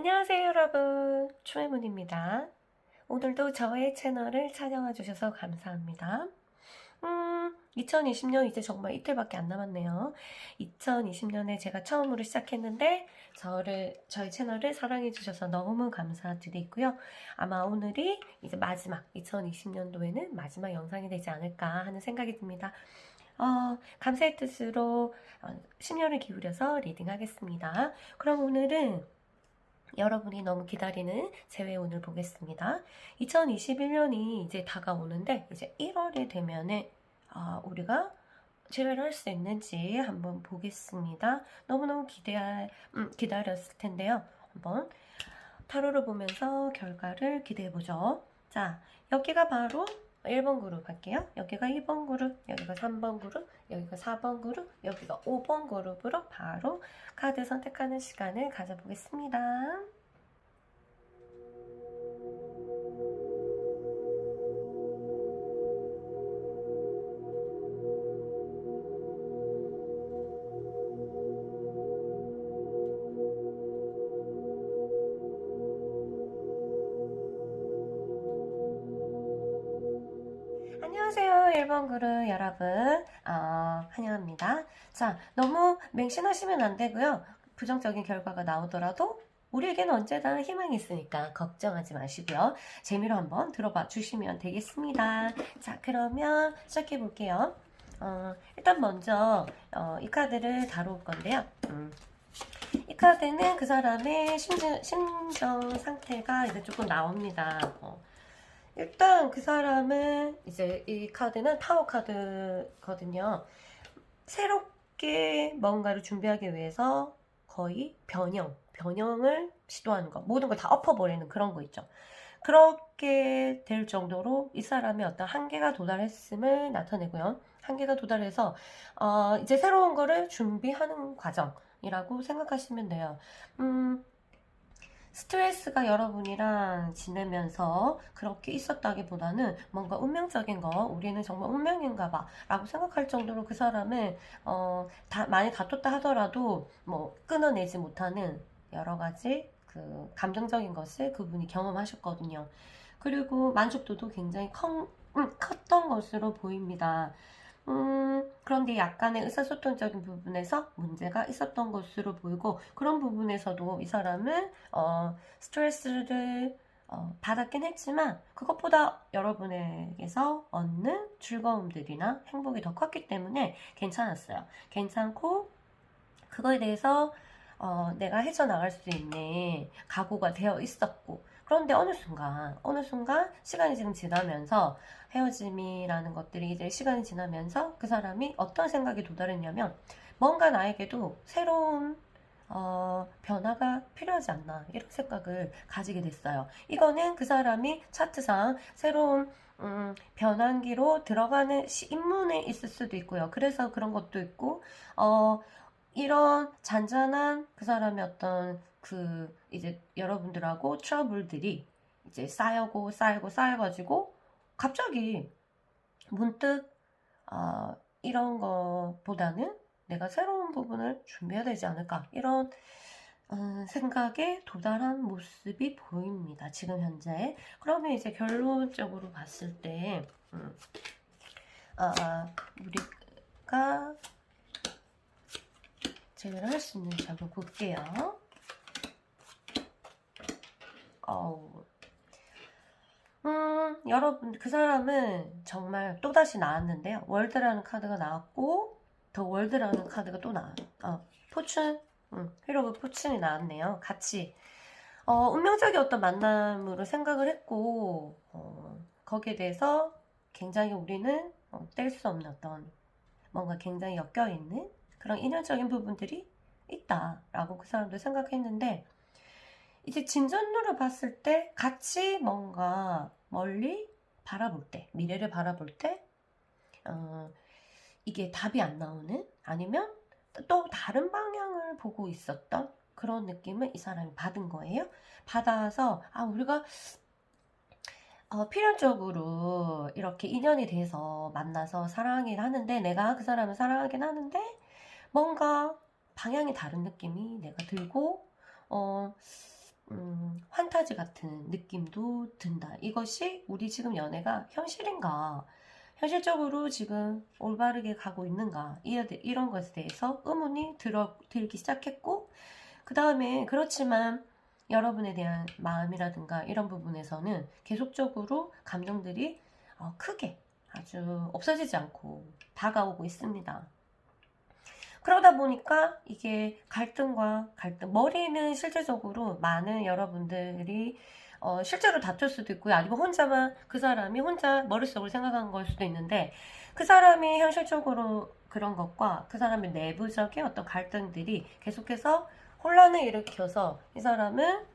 안녕하세요 여러분, 추혜문입니다. 오늘도 저의 채널을 찾아와 주셔서 감사합니다. 2020년 이제 정말 이틀밖에 안 남았네요. 2020년에 제가 처음으로 시작했는데 저희 채널을 사랑해 주셔서 너무 감사드리고요. 아마 오늘이 이제 마지막 2020년도에는 마지막 영상이 되지 않을까 하는 생각이 듭니다. 감사의 뜻으로 심려를 기울여서 리딩하겠습니다. 그럼 오늘은 여러분이 너무 기다리는 재회운을 보겠습니다. 2021년이 이제 다가오는데 이제 1월이 되면은 우리가 재회를 할 수 있는지 한번 보겠습니다. 너무너무 기다렸을 텐데요. 한번 타로를 보면서 결과를 기대해보죠. 자, 여기가 바로 1번 그룹 할게요. 여기가 2번 그룹, 여기가 3번 그룹, 여기가 4번 그룹, 여기가 5번 그룹으로 바로 카드 선택하는 시간을 가져보겠습니다. 안녕하세요 1번 그룹 여러분, 환영합니다. 자, 너무 맹신하시면 안 되고요. 부정적인 결과가 나오더라도 우리에게는 언제나 희망이 있으니까 걱정하지 마시고요. 재미로 한번 들어봐 주시면 되겠습니다. 자, 그러면 시작해 볼게요. 일단 먼저 이 카드를 다뤄볼 건데요. 이 카드는 그 사람의 심정 상태가 이제 조금 나옵니다. 일단 그 사람은 이제 이 카드는 타워 카드거든요. 새롭게 뭔가를 준비하기 위해서 거의 변형을 시도하는 거, 모든 걸 다 엎어버리는 그런 거 있죠. 그렇게 될 정도로 이 사람의 어떤 한계가 도달했음을 나타내고요. 한계가 도달해서 이제 새로운 거를 준비하는 과정이라고 생각하시면 돼요. 스트레스가 여러분이랑 지내면서 그렇게 있었다기보다는 뭔가 운명적인 거, 우리는 정말 운명인가 봐 라고 생각할 정도로 그 사람은 많이 다퉜다 하더라도 뭐 끊어내지 못하는 여러 가지 그 감정적인 것을 그분이 경험하셨거든요. 그리고 만족도도 굉장히 컸던 것으로 보입니다. 그런데 약간의 의사소통적인 부분에서 문제가 있었던 것으로 보이고, 그런 부분에서도 이 사람은 스트레스를 받았긴 했지만 그것보다 여러분에게서 얻는 즐거움들이나 행복이 더 컸기 때문에 괜찮았어요. 괜찮고 그거에 대해서 내가 헤쳐나갈 수 있는 각오가 되어 있었고, 그런데 어느 순간 시간이 지금 지나면서 헤어짐이라는 것들이 이제 시간이 지나면서 그 사람이 어떤 생각이 도달했냐면, 뭔가 나에게도 새로운 변화가 필요하지 않나 이런 생각을 가지게 됐어요. 이거는 그 사람이 차트상 새로운 변환기로 들어가는 입문에 있을 수도 있고요. 그래서 그런 것도 있고, 이런 잔잔한 그 사람의 어떤 그 이제 여러분들하고 트러블들이 이제 쌓여가지고 갑자기 문득 이런 거보다는 내가 새로운 부분을 준비해야 되지 않을까, 이런 생각에 도달한 모습이 보입니다. 지금 현재. 그러면 이제 결론적으로 봤을 때 우리가 제외를 할 수 있는지 한번 볼게요. 여러분, 그 사람은 정말 또다시 나왔는데요. 월드라는 카드가 나왔고, 더 월드라는 카드가 또 포춘, 휘로 오브 포춘이 나왔네요. 같이. 운명적인 어떤 만남으로 생각을 했고, 거기에 대해서 굉장히 우리는 뗄 수 없는 어떤 뭔가 굉장히 엮여있는 그런 인연적인 부분들이 있다라고 그 사람도 생각했는데, 이제 진전으로 봤을 때 같이 뭔가 멀리 바라볼 때, 미래를 바라볼 때 이게 답이 안 나오는, 아니면 또 다른 방향을 보고 있었던 그런 느낌을 이 사람이 받은 거예요. 받아서 우리가 필연적으로 이렇게 인연이 돼서 만나서 사랑하긴 하는데, 내가 그 사람을 사랑하긴 하는데 뭔가 방향이 다른 느낌이 내가 들고 판타지 같은 느낌도 든다. 이것이 우리 지금 연애가 현실인가? 현실적으로 지금 올바르게 가고 있는가? 이런 것에 대해서 의문이 들기 시작했고, 그 다음에 그렇지만 여러분에 대한 마음이라든가 이런 부분에서는 계속적으로 감정들이 크게 아주 없어지지 않고 다가오고 있습니다. 그러다 보니까 이게 갈등과 갈등, 머리는 실제적으로 많은 여러분들이 실제로 다툴 수도 있고요. 아니면 혼자만, 그 사람이 혼자 머릿속으로 생각한 걸 수도 있는데, 그 사람이 현실적으로 그런 것과 그 사람의 내부적인 어떤 갈등들이 계속해서 혼란을 일으켜서 이 사람은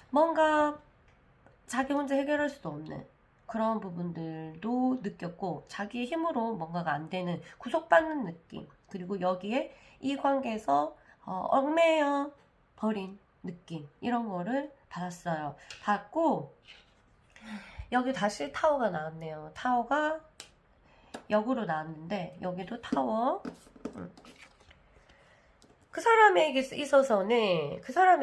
뭔가 자기 혼자 해결할 수도 없는 그런 부분들도 느꼈고, 자기 힘으로 뭔가가 안 되는 구속받는 느낌, 그리고 여기에 이 관계에서 얽매여 버린 느낌, 이런 거를 받았어요. 받고 여기 다시 타워가 나왔네요. 타워가 역으로 나왔는데, 여기도 타워. 그 사람에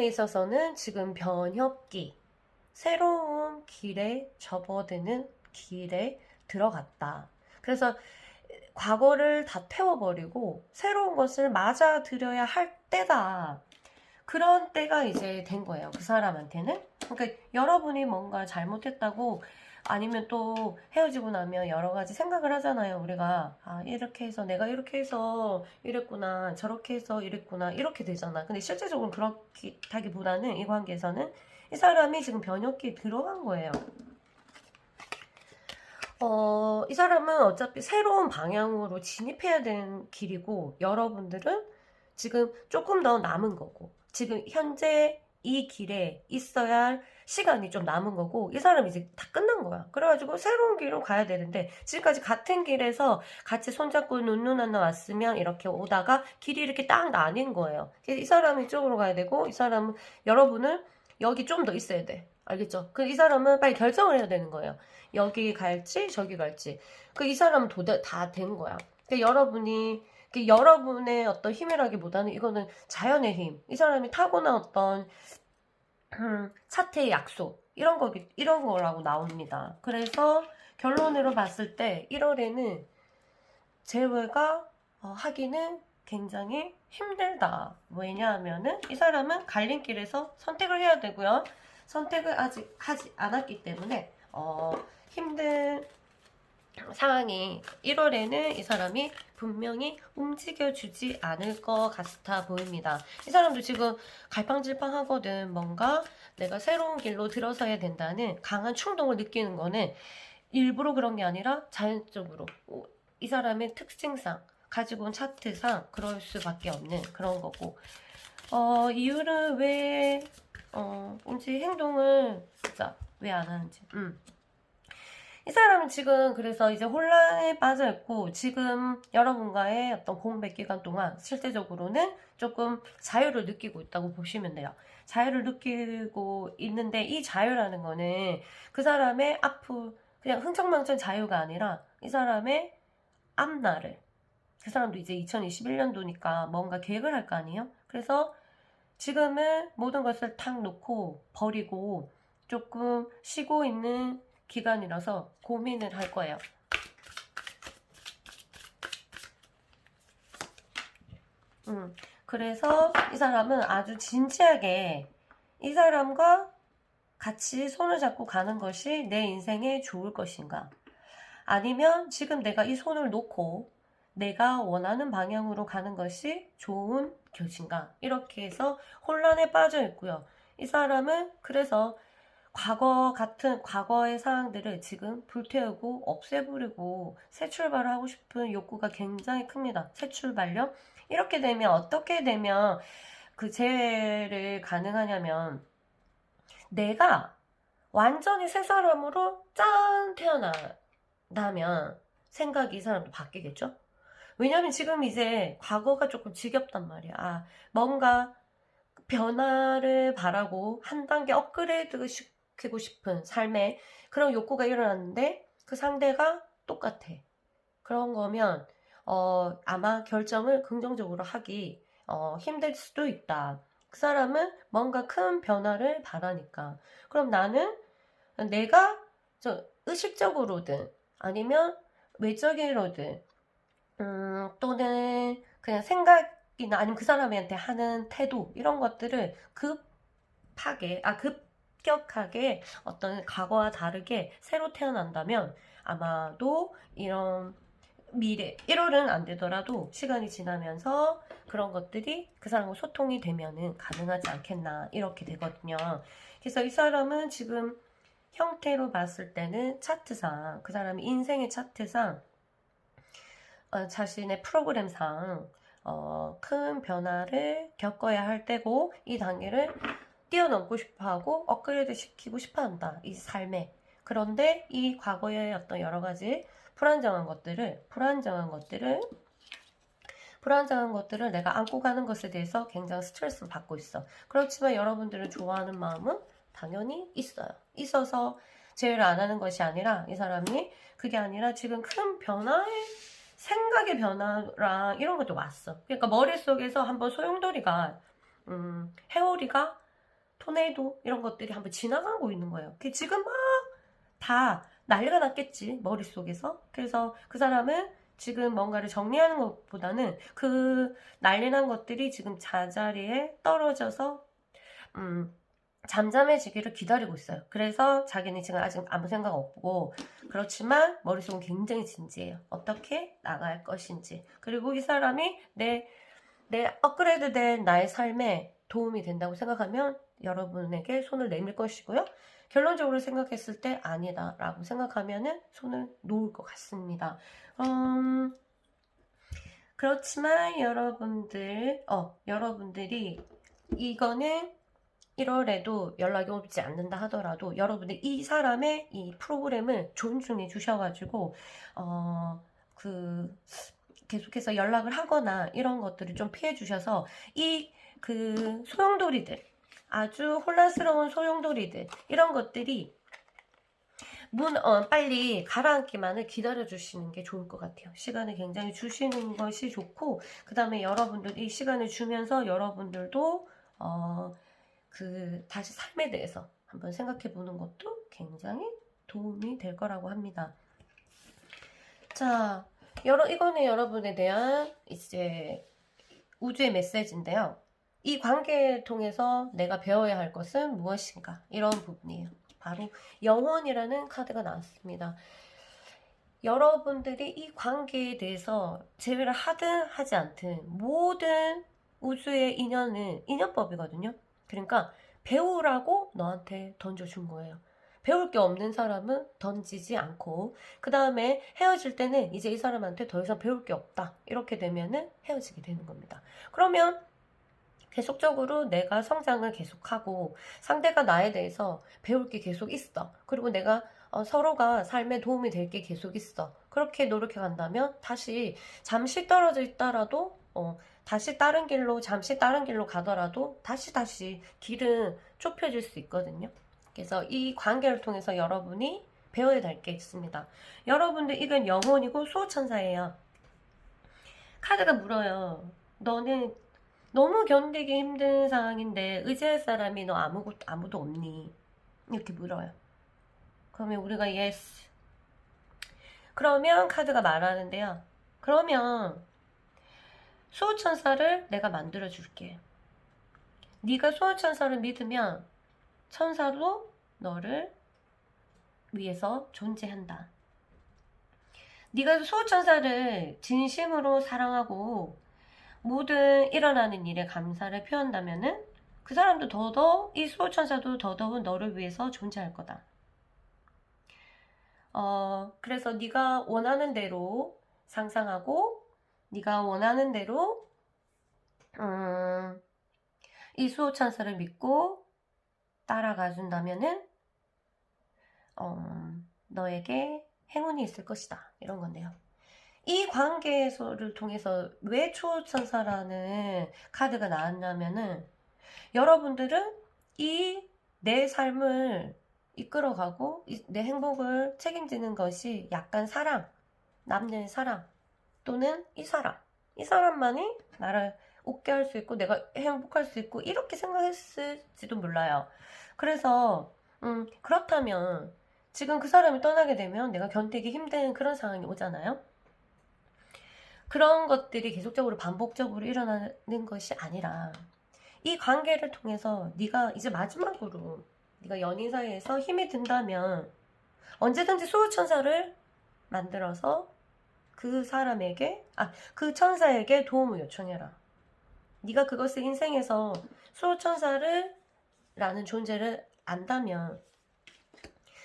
있어서는 지금 변혁기, 새로운 길에 접어드는 길에 들어갔다. 그래서 과거를 다 태워버리고 새로운 것을 맞아들여야 할 때다. 그런 때가 이제 된 거예요. 그 사람한테는. 그러니까 여러분이 뭔가 잘못했다고, 아니면 또 헤어지고 나면 여러 가지 생각을 하잖아요. 우리가 이렇게 해서 내가 이렇게 해서 이랬구나, 저렇게 해서 이랬구나, 이렇게 되잖아. 근데 실제적으로 그렇다기보다는 이 관계에서는 이 사람이 지금 변혁기에 들어간 거예요. 이 사람은 어차피 새로운 방향으로 진입해야 되는 길이고, 여러분들은 지금 조금 더 남은 거고, 지금 현재 이 길에 있어야 할 시간이 좀 남은 거고, 이 사람이 이제 다 끝난 거야. 그래가지고 새로운 길로 가야 되는데, 지금까지 같은 길에서 같이 손잡고 눈누나나 왔으면 이렇게 오다가 길이 이렇게 딱 나뉜 거예요. 이 사람이 이쪽으로 가야 되고, 이 사람은, 여러분은 여기 좀 더 있어야 돼. 알겠죠? 이 사람은 빨리 결정을 해야 되는 거예요. 여기 갈지 저기 갈지. 이 사람은 다 된 거야. 여러분의 어떤 힘이라기보다는 이거는 자연의 힘. 이 사람이 타고난 어떤 사태의 약속, 이런 거라고 나옵니다. 그래서 결론으로 봤을 때 1월에는 재회가 하기는 굉장히 힘들다. 왜냐하면은 이 사람은 갈림길에서 선택을 해야 되고요. 선택을 아직 하지 않았기 때문에 힘든 상황이 1월에는 이 사람이 분명히 움직여주지 않을 것 같아 보입니다. 이 사람도 지금 갈팡질팡하거든. 뭔가 내가 새로운 길로 들어서야 된다는 강한 충동을 느끼는 거는 일부러 그런 게 아니라 자연적으로 이 사람의 특징상, 가지고 온 차트상 그럴 수밖에 없는 그런 거고, 이유는 왜 행동을 진짜 왜 안 하는지. 이 사람은 지금 그래서 이제 혼란에 빠져 있고, 지금 여러분과의 어떤 공백 기간 동안 실제적으로는 조금 자유를 느끼고 있다고 보시면 돼요. 자유를 느끼고 있는데, 이 자유라는 거는 그 사람의 그냥 흥청망청 자유가 아니라 이 사람의 앞날을, 그 사람도 이제 2021년도니까 뭔가 계획을 할 거 아니에요? 그래서 지금은 모든 것을 탁 놓고 버리고 조금 쉬고 있는 기간이라서 고민을 할 거예요. 그래서 이 사람은 아주 진지하게 이 사람과 같이 손을 잡고 가는 것이 내 인생에 좋을 것인가, 아니면 지금 내가 이 손을 놓고 내가 원하는 방향으로 가는 것이 좋은 것인가, 이렇게 해서 혼란에 빠져 있고요. 이 사람은 그래서 과거의 상황들을 지금 불태우고 없애버리고 새 출발을 하고 싶은 욕구가 굉장히 큽니다. 새 출발력? 이렇게 되면, 어떻게 되면 그 재회를 가능하냐면, 내가 완전히 새 사람으로 태어나면 생각이 이 사람도 바뀌겠죠? 왜냐면 지금 이제 과거가 조금 지겹단 말이야. 뭔가 변화를 바라고 한 단계 업그레이드 시키고 싶은 삶에 그런 욕구가 일어났는데, 그 상대가 똑같아. 그런 거면 아마 결정을 긍정적으로 하기 힘들 수도 있다. 그 사람은 뭔가 큰 변화를 바라니까. 그럼 나는 내가 의식적으로든 아니면 외적으로든 또는 그냥 생각이나 아니면 그 사람한테 하는 태도 이런 것들을 급격하게 어떤 과거와 다르게 새로 태어난다면 아마도 이런 미래 1월은 안 되더라도 시간이 지나면서 그런 것들이 그 사람과 소통이 되면은 가능하지 않겠나 이렇게 되거든요. 그래서 이 사람은 지금 형태로 봤을 때는 차트상 그 사람의 인생의 차트상 자신의 프로그램상 큰 변화를 겪어야 할 때고 이 단계를 뛰어넘고 싶어하고 업그레이드 시키고 싶어한다. 이 삶에. 그런데 이 과거의 어떤 여러 가지 불안정한 것들을 내가 안고 가는 것에 대해서 굉장히 스트레스를 받고 있어. 그렇지만 여러분들을 좋아하는 마음은 당연히 있어요. 있어서 제외를 안 하는 것이 아니라 이 사람이 그게 아니라 지금 큰 변화의 생각의 변화랑 이런 것도 왔어. 그러니까 머릿속에서 한번 소용돌이가 해오리가 토네이도 이런 것들이 한번 지나가고 있는 거예요. 그게 지금 막 다 난리가 났겠지 머릿속에서. 그래서 그 사람은 지금 뭔가를 정리하는 것보다는 그 난리난 것들이 지금 자자리에 떨어져서 잠잠해지기를 기다리고 있어요. 그래서 자기는 지금 아직 아무 생각 없고 그렇지만 머릿속은 굉장히 진지해요. 어떻게 나갈 것인지. 그리고 이 사람이 내 업그레이드된 나의 삶에 도움이 된다고 생각하면 여러분에게 손을 내밀 것이고요. 결론적으로 생각했을 때 아니다 라고 생각하면은 손을 놓을 것 같습니다. 그렇지만 여러분들이 이거는 1월에도 연락이 오지 않는다 하더라도 여러분들 이 사람의 이 프로그램을 존중해 주셔가지고 계속해서 연락을 하거나 이런 것들을 좀 피해 주셔서 그 소용돌이들 아주 혼란스러운 소용돌이들 이런 것들이 빨리 가라앉기만을 기다려 주시는 게 좋을 것 같아요. 시간을 굉장히 주시는 것이 좋고 그 다음에 여러분들이 시간을 주면서 여러분들도 다시 삶에 대해서 한번 생각해 보는 것도 굉장히 도움이 될 거라고 합니다. 자, 이거는 여러분에 대한 이제 우주의 메시지인데요. 이 관계를 통해서 내가 배워야 할 것은 무엇인가? 이런 부분이에요. 바로 영혼이라는 카드가 나왔습니다. 여러분들이 이 관계에 대해서 제외를 하든 하지 않든 모든 우주의 인연은 인연법이거든요. 그러니까 배우라고 너한테 던져준 거예요. 배울 게 없는 사람은 던지지 않고 그 다음에 헤어질 때는 이제 이 사람한테 더 이상 배울 게 없다 이렇게 되면은 헤어지게 되는 겁니다. 그러면 계속적으로 내가 성장을 계속하고 상대가 나에 대해서 배울 게 계속 있어. 그리고 내가 서로가 삶에 도움이 될 게 계속 있어. 그렇게 노력해 간다면 다시 잠시 떨어져 있다라도 잠시 다른 길로 가더라도 다시 길은 좁혀질 수 있거든요. 그래서 이 관계를 통해서 여러분이 배워야 될 게 있습니다. 여러분들 이건 영혼이고 수호천사예요. 카드가 물어요. 너는 너무 견디기 힘든 상황인데 의지할 사람이 너 아무도 없니? 이렇게 물어요. 그러면 우리가 yes. 그러면 카드가 말하는데요. 그러면 수호천사를 내가 만들어 줄게. 네가 수호천사를 믿으면 천사도 너를 위해서 존재한다. 네가 수호천사를 진심으로 사랑하고 모든 일어나는 일에 감사를 표한다면은 그 사람도 더더욱 이 수호천사도 더더욱 너를 위해서 존재할 거다. 그래서 네가 원하는 대로 상상하고 네가 원하는 대로 이 수호천사를 믿고 따라가 준다면은 너에게 행운이 있을 것이다. 이런 건데요. 이 관계를 통해서 왜 수호천사라는 카드가 나왔냐면은 여러분들은 내 삶을 이끌어가고 내 행복을 책임지는 것이 약간 사랑, 남녀의 사랑 또는 이 사람만이 나를 웃게 할 수 있고 내가 행복할 수 있고 이렇게 생각했을지도 몰라요. 그래서 그렇다면 지금 그 사람이 떠나게 되면 내가 견디기 힘든 그런 상황이 오잖아요. 그런 것들이 계속적으로 반복적으로 일어나는 것이 아니라 이 관계를 통해서 네가 이제 마지막으로 네가 연인 사이에서 힘이 든다면 언제든지 수호천사를 만들어서 그 사람에게 그 천사에게 도움을 요청해라. 네가 그것을 인생에서 수호천사를 라는 존재를 안다면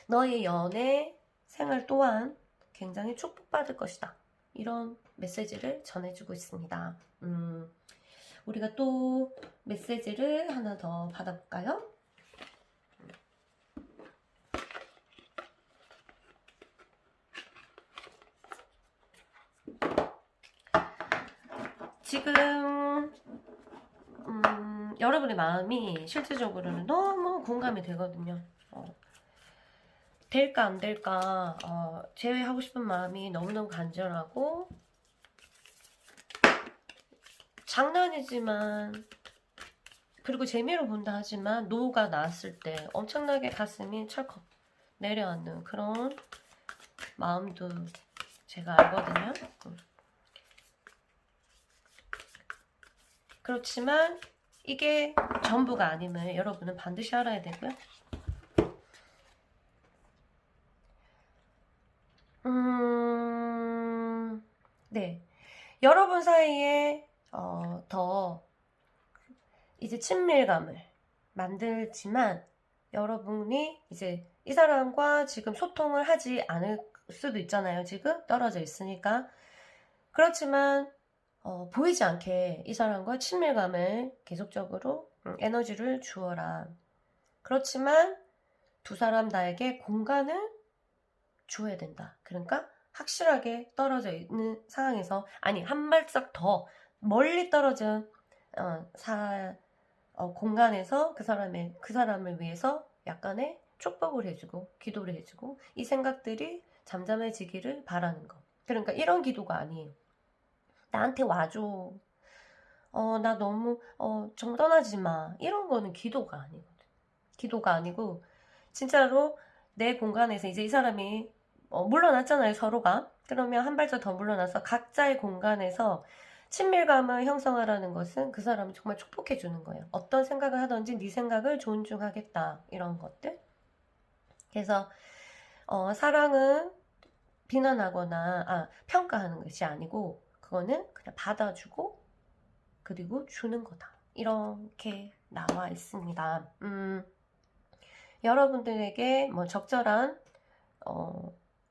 너의 연애 생활 또한 굉장히 축복받을 것이다. 이런 메시지를 전해주고 있습니다. 우리가 또 메시지를 하나 더 받아볼까요? 지금 여러분의 마음이 실질적으로는 너무 공감이 되거든요. 될까 안 될까 제외하고 싶은 마음이 너무너무 간절하고 장난이지만 그리고 재미로 본다 하지만 노가 나왔을 때 엄청나게 가슴이 철컥 내려앉는 그런 마음도 제가 알거든요. 그렇지만 이게 전부가 아님을 여러분은 반드시 알아야 되고요. 네. 여러분 사이에 더 이제 친밀감을 만들지만 여러분이 이제 이 사람과 지금 소통을 하지 않을 수도 있잖아요. 지금 떨어져 있으니까. 그렇지만 보이지 않게 이 사람과 친밀감을 계속적으로 에너지를 주어라. 그렇지만 두 사람 나에게 공간을 주어야 된다. 그러니까 확실하게 떨어져 있는 상황에서 한 발짝 더 멀리 떨어진 공간에서 그 사람을 위해서 약간의 축복을 해주고 기도를 해주고 이 생각들이 잠잠해지기를 바라는 거. 그러니까 이런 기도가 아니에요. 나한테 와줘. 나 너무 정말 떠나지 마. 이런 거는 기도가 아니거든. 기도가 아니고 진짜로 내 공간에서 이제 이 사람이 물러났잖아요, 서로가. 그러면 한 발짝 더 물러나서 각자의 공간에서 친밀감을 형성하라는 것은 그 사람을 정말 축복해 주는 거예요. 어떤 생각을 하든지 네 생각을 존중하겠다. 이런 것들. 그래서 사랑은 비난하거나 평가하는 것이 아니고 그거는 그냥 받아주고 그리고 주는 거다. 이렇게 나와 있습니다. 여러분들에게 뭐 적절한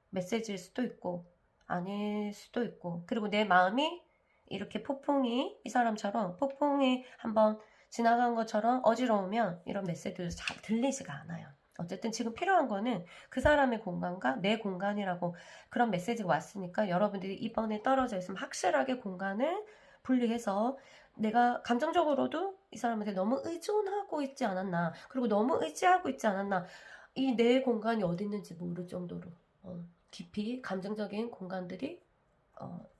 메시지일 수도 있고 아닐 수도 있고 그리고 내 마음이 이렇게 이 사람처럼 폭풍이 한번 지나간 것처럼 어지러우면 이런 메시지도 잘 들리지가 않아요. 어쨌든 지금 필요한 거는 그 사람의 공간과 내 공간이라고 그런 메시지가 왔으니까 여러분들이 이번에 떨어져 있으면 확실하게 공간을 분리해서 내가 감정적으로도 이 사람한테 너무 의존하고 있지 않았나 그리고 너무 의지하고 있지 않았나 이 내 공간이 어디 있는지 모를 정도로 깊이 감정적인 공간들이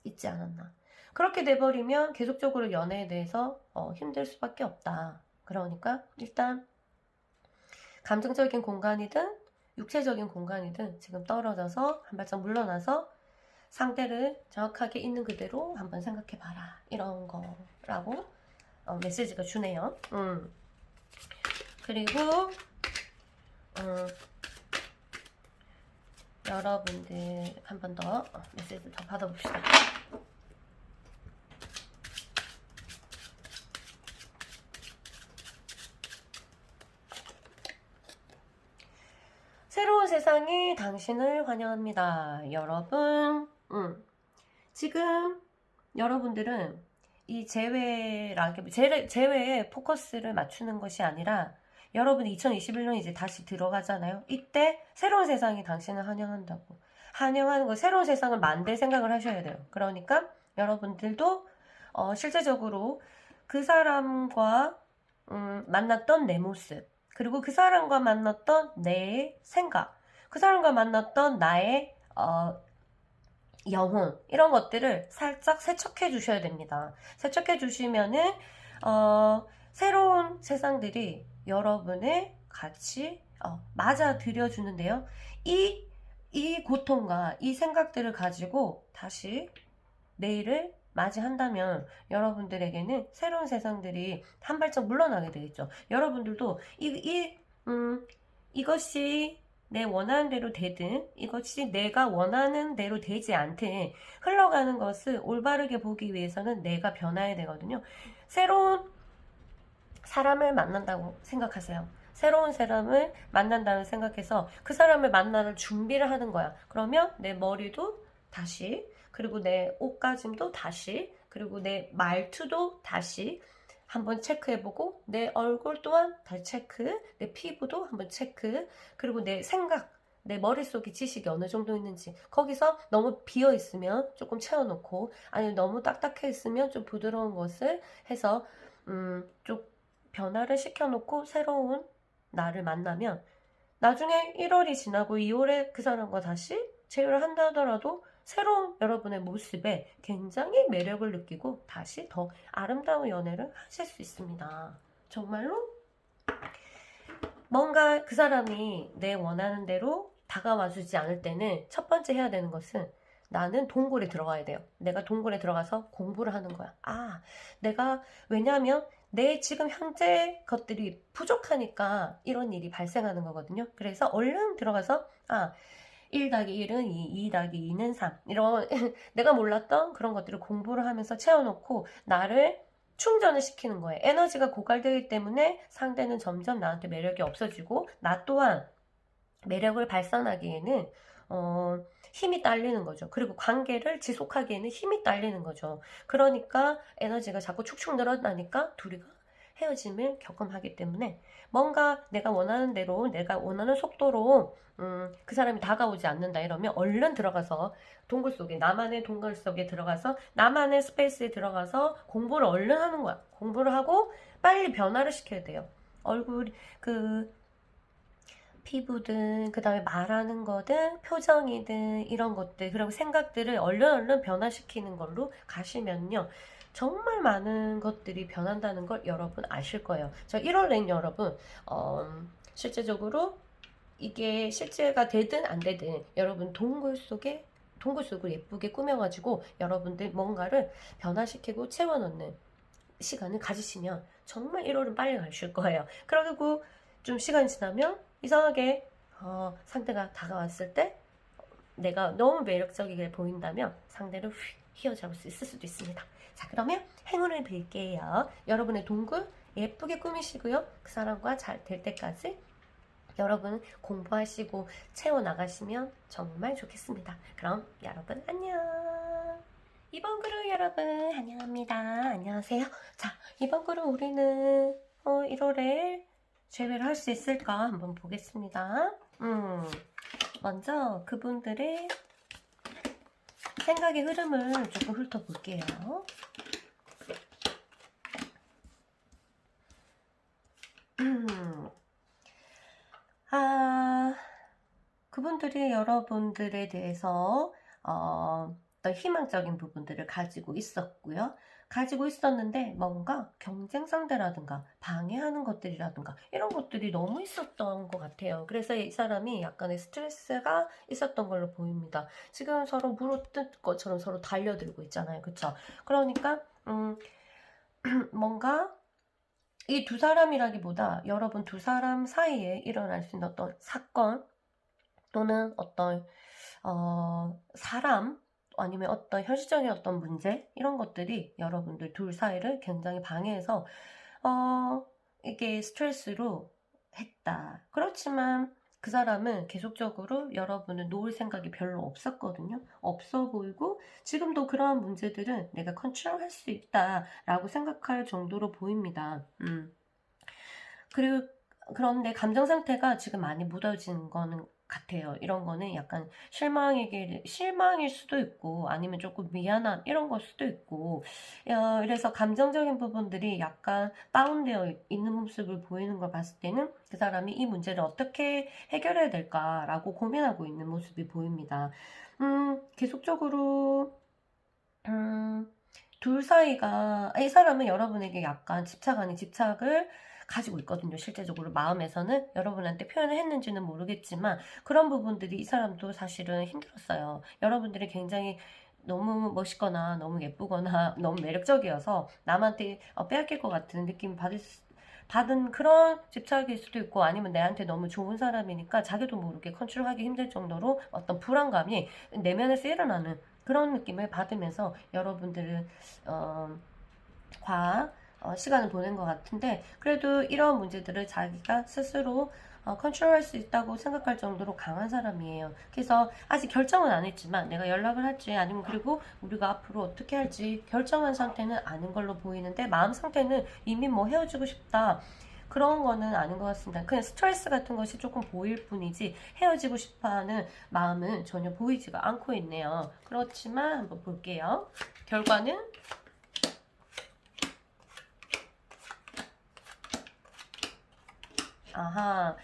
있지 않았나. 그렇게 돼버리면 계속적으로 연애에 대해서 힘들 수밖에 없다. 그러니까 일단 감정적인 공간이든 육체적인 공간이든 지금 떨어져서 한 발짝 물러나서 상대를 정확하게 있는 그대로 한번 생각해봐라. 이런 거라고 메시지가 주네요. 그리고 여러분들 한 번 더 메시지 더 받아봅시다. 새로운 세상이 당신을 환영합니다. 여러분, 지금 여러분들은 이 재회에 포커스를 맞추는 것이 아니라 여러분이 2021년 이제 다시 들어가잖아요. 이때 새로운 세상이 당신을 환영한다고. 환영하는 거, 새로운 세상을 만들 생각을 하셔야 돼요. 그러니까 여러분들도 실제적으로 그 사람과 만났던 내 모습, 그리고 그 사람과 만났던 내 생각, 그 사람과 만났던 나의 영혼 이런 것들을 살짝 세척해 주셔야 됩니다. 세척해 주시면은 새로운 세상들이 여러분을 같이 맞아들여 주는데요. 이 고통과 이 생각들을 가지고 다시 내일을 맞이한다면 여러분들에게는 새로운 세상들이 한 발짝 물러나게 되겠죠. 여러분들도 이것이 내 원하는 대로 되든 이것이 내가 원하는 대로 되지 않든 흘러가는 것을 올바르게 보기 위해서는 내가 변화해야 되거든요. 새로운 사람을 만난다고 생각하세요. 새로운 사람을 만난다고 생각해서 그 사람을 만나는 준비를 하는 거야. 그러면 내 머리도 다시, 그리고 내 옷가짐도 다시, 그리고 내 말투도 다시 한번 체크해보고, 내 얼굴 또한 다시 체크, 내 피부도 한번 체크, 그리고 내 생각, 내 머릿속에 지식이 어느 정도 있는지, 거기서 너무 비어있으면 조금 채워놓고, 아니면 너무 딱딱해 있으면 좀 부드러운 것을 해서 좀 변화를 시켜놓고 새로운 나를 만나면 나중에 1월이 지나고 2월에 그 사람과 다시 재회를 한다 하더라도 새로운 여러분의 모습에 굉장히 매력을 느끼고 다시 더 아름다운 연애를 하실 수 있습니다. 정말로 뭔가 그 사람이 내 원하는 대로 다가와주지 않을 때는 첫 번째 해야 되는 것은 나는 동굴에 들어가야 돼요. 내가 동굴에 들어가서 공부를 하는 거야. 왜냐하면 내 지금 현재 것들이 부족하니까 이런 일이 발생하는 거거든요. 그래서 얼른 들어가서 1 더하기 1은 2, 2 더하기 2는 3 이런 내가 몰랐던 그런 것들을 공부를 하면서 채워놓고 나를 충전을 시키는 거예요. 에너지가 고갈되기 때문에 상대는 점점 나한테 매력이 없어지고 나 또한 매력을 발산하기에는 힘이 딸리는 거죠. 그리고 관계를 지속하기에는 힘이 딸리는 거죠. 그러니까 에너지가 자꾸 축축 늘어나니까 둘이가 헤어짐을 겪음하기 때문에 뭔가 내가 원하는 대로 내가 원하는 속도로 그 사람이 다가오지 않는다 이러면 얼른 들어가서 동굴 속에 나만의 동굴 속에 들어가서 나만의 스페이스에 들어가서 공부를 얼른 하는 거야. 공부를 하고 빨리 변화를 시켜야 돼요. 얼굴 피부든 그 다음에 말하는 거든 표정이든 이런 것들 그리고 생각들을 얼른 변화시키는 걸로 가시면요 정말 많은 것들이 변한다는 걸 여러분 아실 거예요. 저 1월엔 여러분 실제적으로 이게 실제가 되든 안 되든 여러분 동굴 속을 예쁘게 꾸며가지고 여러분들 뭔가를 변화시키고 채워넣는 시간을 가지시면 정말 1월은 빨리 가실 거예요. 그리고 좀 시간이 지나면 이상하게 상대가 다가왔을 때 내가 너무 매력적이게 보인다면 상대를 휘어잡을 수 있을 수도 있습니다. 자, 그러면 행운을 빌게요. 여러분의 동굴 예쁘게 꾸미시고요. 그 사람과 잘 될 때까지 여러분 공부하시고 채워나가시면 정말 좋겠습니다. 그럼 여러분 안녕. 이번 그룹 여러분 환영합니다. 안녕하세요. 자, 이번 그룹 우리는 1월에 재회를 할 수 있을까 한번 보겠습니다. 먼저 그분들의 생각의 흐름을 조금 훑어볼게요. 그분들이 여러분들에 대해서 어떤 희망적인 부분들을 가지고 있었고요. 가지고 있었는데 뭔가 경쟁 상대라든가 방해하는 것들이라든가 이런 것들이 너무 있었던 것 같아요. 그래서 이 사람이 약간의 스트레스가 있었던 걸로 보입니다. 지금 서로 물어뜯 것처럼 서로 달려들고 있잖아요. 그쵸? 그러니까 뭔가 이 두 사람이라기보다 여러분 두 사람 사이에 일어날 수 있는 어떤 사건 또는 어떤 사람 아니면 어떤 현실적인 어떤 문제 이런 것들이 여러분들 둘 사이를 굉장히 방해해서 이게 스트레스로 했다. 그렇지만 그 사람은 계속적으로 여러분을 놓을 생각이 별로 없었거든요. 없어 보이고 지금도 그러한 문제들은 내가 컨트롤할 수 있다라고 생각할 정도로 보입니다. 그런데 감정 상태가 지금 많이 무뎌진 거는 같아요. 이런 거는 약간 실망일 수도 있고 아니면 조금 미안한 이런 걸 수도 있고 그래서 감정적인 부분들이 약간 다운되어 있는 모습을 보이는 걸 봤을 때는 그 사람이 이 문제를 어떻게 해결해야 될까라고 고민하고 있는 모습이 보입니다. 계속적으로 둘 사이가 이 사람은 여러분에게 약간 집착 아닌 집착을 가지고 있거든요. 실제적으로 마음에서는 여러분한테 표현을 했는지는 모르겠지만 그런 부분들이 이 사람도 사실은 힘들었어요. 여러분들이 굉장히 너무 멋있거나 너무 예쁘거나 너무 매력적이어서 남한테 빼앗길 것 같은 느낌 받은 그런 집착일 수도 있고 아니면 내한테 너무 좋은 사람이니까 자기도 모르게 컨트롤하기 힘들 정도로 어떤 불안감이 내면에서 일어나는 그런 느낌을 받으면서 여러분들은 시간을 보낸 것 같은데 그래도 이런 문제들을 자기가 스스로 컨트롤할 수 있다고 생각할 정도로 강한 사람이에요. 그래서 아직 결정은 안 했지만 내가 연락을 할지 아니면 그리고 우리가 앞으로 어떻게 할지 결정한 상태는 아닌 걸로 보이는데 마음 상태는 이미 뭐 헤어지고 싶다 그런 거는 아닌 것 같습니다. 그냥 스트레스 같은 것이 조금 보일 뿐이지 헤어지고 싶어하는 마음은 전혀 보이지가 않고 있네요. 그렇지만 한번 볼게요. 결과는 아하.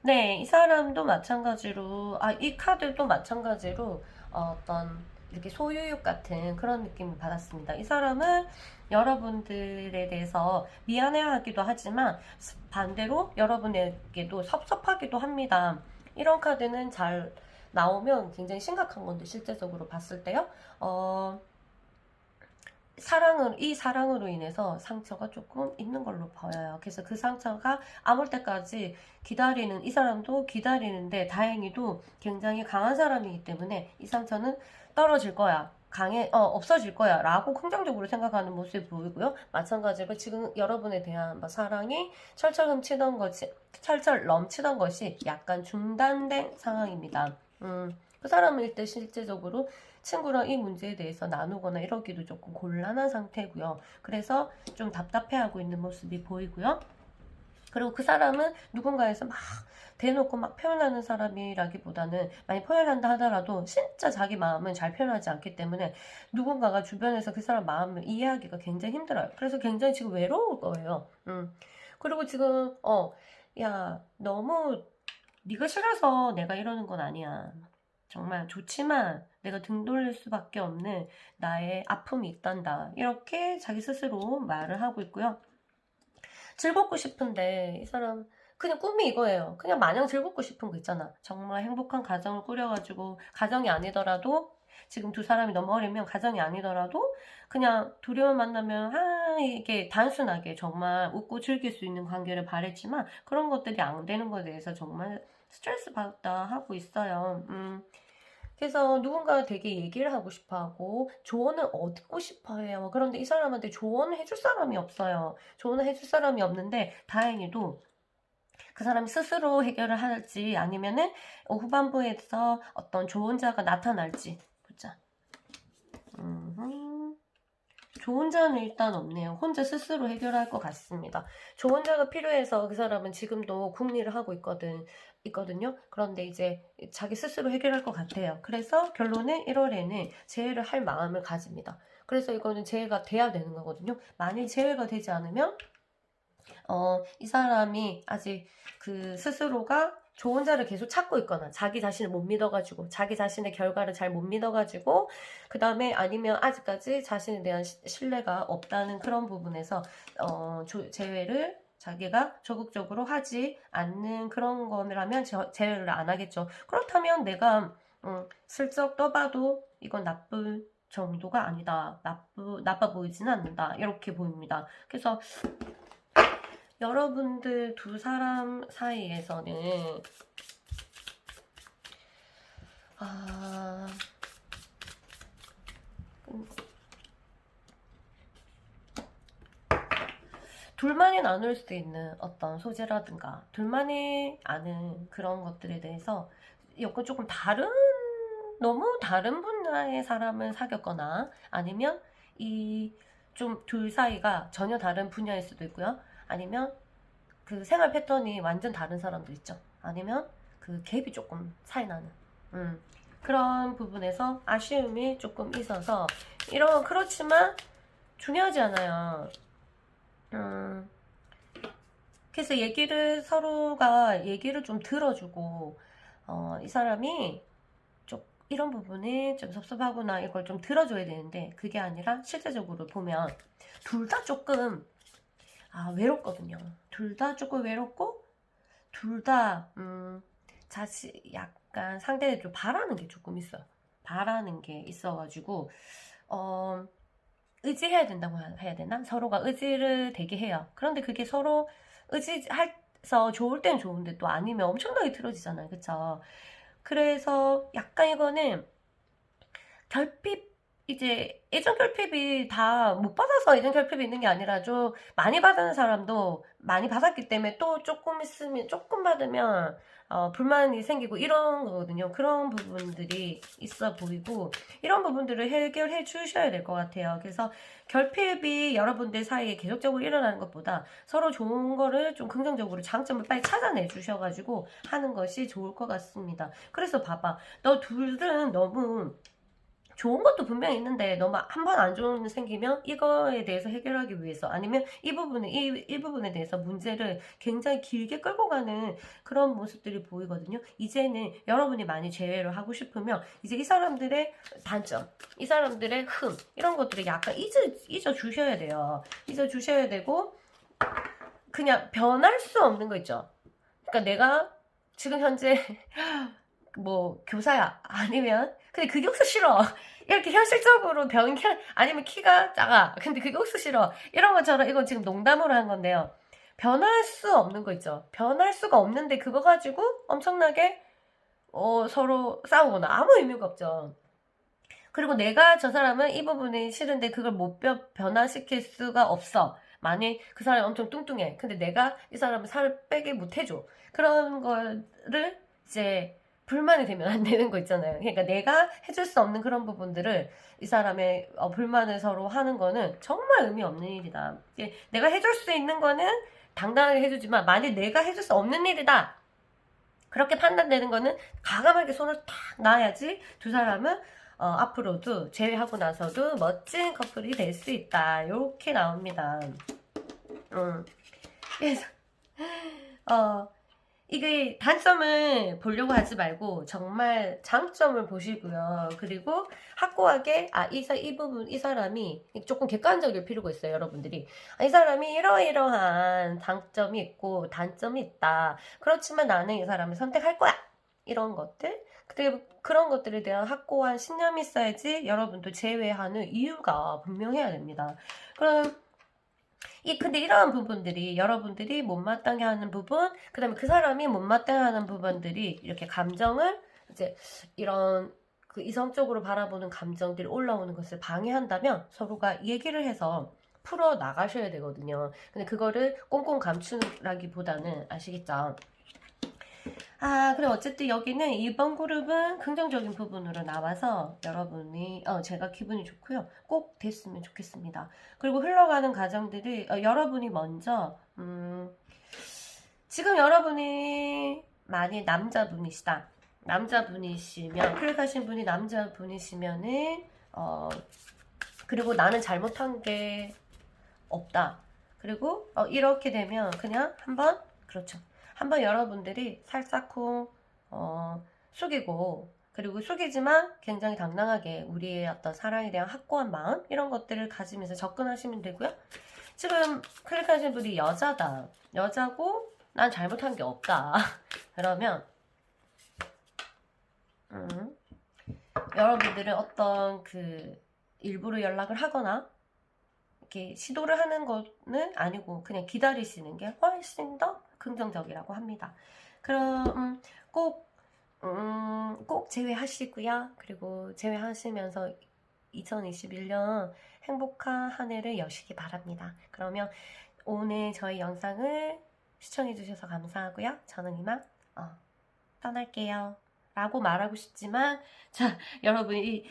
네, 이 사람도 마찬가지로, 이 카드도 마찬가지로 어떤 이렇게 소유욕 같은 그런 느낌을 받았습니다. 이 사람은 여러분들에 대해서 미안해하기도 하지만 반대로 여러분에게도 섭섭하기도 합니다. 이런 카드는 잘 나오면 굉장히 심각한 건데 실제적으로 봤을 때요. 이 사랑으로 인해서 상처가 조금 있는 걸로 보여요. 그래서 그 상처가 아물 때까지 이 사람도 기다리는데 다행히도 굉장히 강한 사람이기 때문에 이 상처는 떨어질 거야. 없어질 거야. 라고 긍정적으로 생각하는 모습이 보이고요. 마찬가지로 지금 여러분에 대한 사랑이 철철 넘치던 것이 약간 중단된 상황입니다. 그 사람은 일단 실제적으로 친구랑 이 문제에 대해서 나누거나 이러기도 조금 곤란한 상태고요. 그래서 좀 답답해하고 있는 모습이 보이고요. 그리고 그 사람은 누군가에서 막 대놓고 막 표현하는 사람이라기보다는 많이 표현한다 하더라도 진짜 자기 마음은 잘 표현하지 않기 때문에 누군가가 주변에서 그 사람 마음을 이해하기가 굉장히 힘들어요. 그래서 굉장히 지금 외로울 거예요. 그리고 지금 야 너무 네가 싫어서 내가 이러는 건 아니야. 정말 좋지만 내가 등 돌릴 수밖에 없는 나의 아픔이 있단다. 이렇게 자기 스스로 말을 하고 있고요. 즐겁고 싶은데 이 사람 그냥 꿈이 이거예요. 그냥 마냥 즐겁고 싶은 거 있잖아. 정말 행복한 가정을 꾸려가지고 가정이 아니더라도 지금 두 사람이 너무 어리면 가정이 아니더라도 그냥 둘이만 만나면 이게 단순하게 정말 웃고 즐길 수 있는 관계를 바랬지만 그런 것들이 안 되는 것에 대해서 정말 스트레스 받다 하고 있어요. 그래서 누군가 되게 얘기를 하고 싶어 하고 조언을 얻고 싶어 해요. 그런데 이 사람한테 조언을 해줄 사람이 없어요. 조언을 해줄 사람이 없는데 다행히도 그 사람이 스스로 해결을 할지 아니면은 후반부에서 어떤 조언자가 나타날지 보자. 조언자는 일단 없네요. 혼자 스스로 해결할 것 같습니다. 조언자가 필요해서 그 사람은 지금도 궁리를 하고 있거든요. 그런데 이제 자기 스스로 해결할 것 같아요. 그래서 결론은 1월에는 재회를 할 마음을 가집니다. 그래서 이거는 재회가 돼야 되는 거거든요. 만일 재회가 되지 않으면 이 사람이 아직 그 스스로가 조언자를 계속 찾고 있거나 자기 자신을 못 믿어가지고 자기 자신의 결과를 잘 못 믿어가지고 그 다음에 아니면 아직까지 자신에 대한 신뢰가 없다는 그런 부분에서 재회를 자기가 적극적으로 하지 않는 그런 거라면 재회를 안 하겠죠. 그렇다면 내가 슬쩍 떠봐도 이건 나쁠 정도가 아니다. 나빠 보이지는 않는다. 이렇게 보입니다. 그래서 여러분들 두 사람 사이에서는 둘만이 나눌 수 있는 어떤 소재라든가 둘만이 아는 그런 것들에 대해서 약간 조금 너무 다른 분야의 사람을 사귀었거나 아니면 이 좀 둘 사이가 전혀 다른 분야일 수도 있고요. 아니면 그 생활 패턴이 완전 다른 사람도 있죠. 아니면 그 갭이 조금 차이 나는 그런 부분에서 아쉬움이 조금 있어서 그렇지만 중요하지 않아요. 그래서 서로가 얘기를 좀 들어주고 이 사람이 좀 이런 부분이 좀 섭섭하구나 이걸 좀 들어줘야 되는데 그게 아니라 실제적으로 보면 둘 다 조금 외롭거든요. 둘 다 조금 외롭고 둘 다 약간 상대를 좀 바라는 게 조금 있어요. 바라는 게 있어가지고 의지해야 된다고 해야 되나? 서로가 의지를 되게 해요. 그런데 그게 서로 의지해서 좋을 땐 좋은데 또 아니면 엄청나게 틀어지잖아요. 그쵸? 그래서 약간 이거는 이제 예전 결핍이 다 못 받아서 예전 결핍이 있는 게 아니라 좀 많이 받는 사람도 많이 받았기 때문에 또 조금 있으면 조금 받으면 불만이 생기고 이런 거거든요. 그런 부분들이 있어 보이고 이런 부분들을 해결해 주셔야 될 것 같아요. 그래서 결핍이 여러분들 사이에 계속적으로 일어나는 것보다 서로 좋은 거를 좀 긍정적으로 장점을 빨리 찾아내 주셔가지고 하는 것이 좋을 것 같습니다. 그래서 봐봐, 너 둘은 너무 좋은 것도 분명히 있는데 너무 한 번 안 좋은 일 생기면 이거에 대해서 해결하기 위해서 아니면 이 부분에 대해서 문제를 굉장히 길게 끌고 가는 그런 모습들이 보이거든요. 이제는 여러분이 많이 제외를 하고 싶으면 이제 이 사람들의 단점, 이 사람들의 흠 이런 것들을 약간 잊어 주셔야 돼요. 잊어 주셔야 되고 그냥 변할 수 없는 거 있죠. 그러니까 내가 지금 현재 뭐 교사야 아니면 근데 그게 혹시 싫어 이렇게 현실적으로 아니면 키가 작아 근데 그게 혹시 싫어 이런 것처럼 이건 지금 농담으로 한 건데요. 변할 수 없는 거 있죠. 변할 수가 없는데 그거 가지고 엄청나게 서로 싸우거나 아무 의미가 없죠. 그리고 내가 저 사람은 이 부분이 싫은데 그걸 못 변화시킬 수가 없어. 만약 그 사람이 엄청 뚱뚱해. 근데 내가 이 사람을 살 빼게 못 해줘. 그런 거를 이제 불만이 되면 안 되는 거 있잖아요. 그러니까 내가 해줄 수 없는 그런 부분들을 이 사람의 불만을 서로 하는 거는 정말 의미 없는 일이다. 내가 해줄 수 있는 거는 당당하게 해주지만 만약 내가 해줄 수 없는 일이다. 그렇게 판단되는 거는 과감하게 손을 탁 놔야지 두 사람은 앞으로도 제외하고 나서도 멋진 커플이 될 수 있다. 이렇게 나옵니다. 그래서 이게 단점을 보려고 하지 말고 정말 장점을 보시고요. 그리고 확고하게 이 사람이 조금 객관적일 필요가 있어요. 여러분들이 이 사람이 이러이러한 장점이 있고 단점이 있다. 그렇지만 나는 이 사람을 선택할 거야. 이런 것들 그리고 그런 것들에 대한 확고한 신념이 있어야지 여러분도 제외하는 이유가 분명해야 됩니다. 그럼 근데 이러한 부분들이 여러분들이 못마땅해 하는 부분, 그 다음에 그 사람이 못마땅해 하는 부분들이 이렇게 감정을 이제 이런 그 이성적으로 바라보는 감정들이 올라오는 것을 방해한다면 서로가 얘기를 해서 풀어 나가셔야 되거든요. 근데 그거를 꽁꽁 감추라기보다는 아시겠죠? 그래 어쨌든 여기는 2번 그룹은 긍정적인 부분으로 나와서 여러분이 제가 기분이 좋고요. 꼭 됐으면 좋겠습니다. 그리고 흘러가는 과정들이 여러분이 먼저 지금 여러분이 많이 남자분이시면 클릭하신 분이 남자분이시면은 그리고 나는 잘못한 게 없다. 그리고 이렇게 되면 그냥 그렇죠. 한번 여러분들이 살짝쿵 숙이고 그리고 숙이지만 굉장히 당당하게 우리의 어떤 사랑에 대한 확고한 마음 이런 것들을 가지면서 접근하시면 되고요. 지금 클릭하신 분이 여자고 난 잘못한 게 없다. 그러면 여러분들은 어떤 일부러 연락을 하거나 이렇게 시도를 하는 거는 아니고 그냥 기다리시는 게 훨씬 더 긍정적이라고 합니다. 그럼 꼭 제외하시고요. 그리고 제외하시면서 2021년 행복한 한 해를 여시기 바랍니다. 그러면 오늘 저희 영상을 시청해주셔서 감사하고요. 저는 이만 떠날게요. 라고 말하고 싶지만 자 여러분이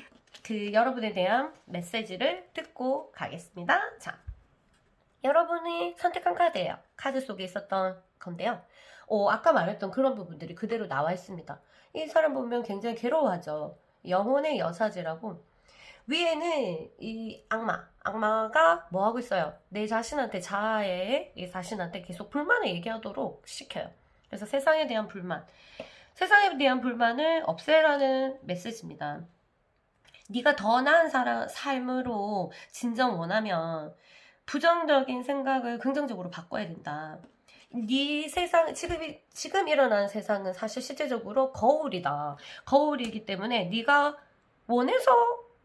여러분에 대한 메시지를 듣고 가겠습니다. 자, 여러분이 선택한 카드예요. 카드 속에 있었던 건데요. 아까 말했던 그런 부분들이 그대로 나와 있습니다. 이 사람 보면 굉장히 괴로워하죠. 영혼의 여사제라고. 위에는 이 악마가 뭐 하고 있어요? 내 자신한테, 자아의 이 자신한테 계속 불만을 얘기하도록 시켜요. 그래서 세상에 대한 불만을 없애라는 메시지입니다. 네가 더 나은 삶으로 진정 원하면 부정적인 생각을 긍정적으로 바꿔야 된다. 네 세상, 지금 일어나는 세상은 사실 실제적으로 거울이다. 거울이기 때문에 네가 원해서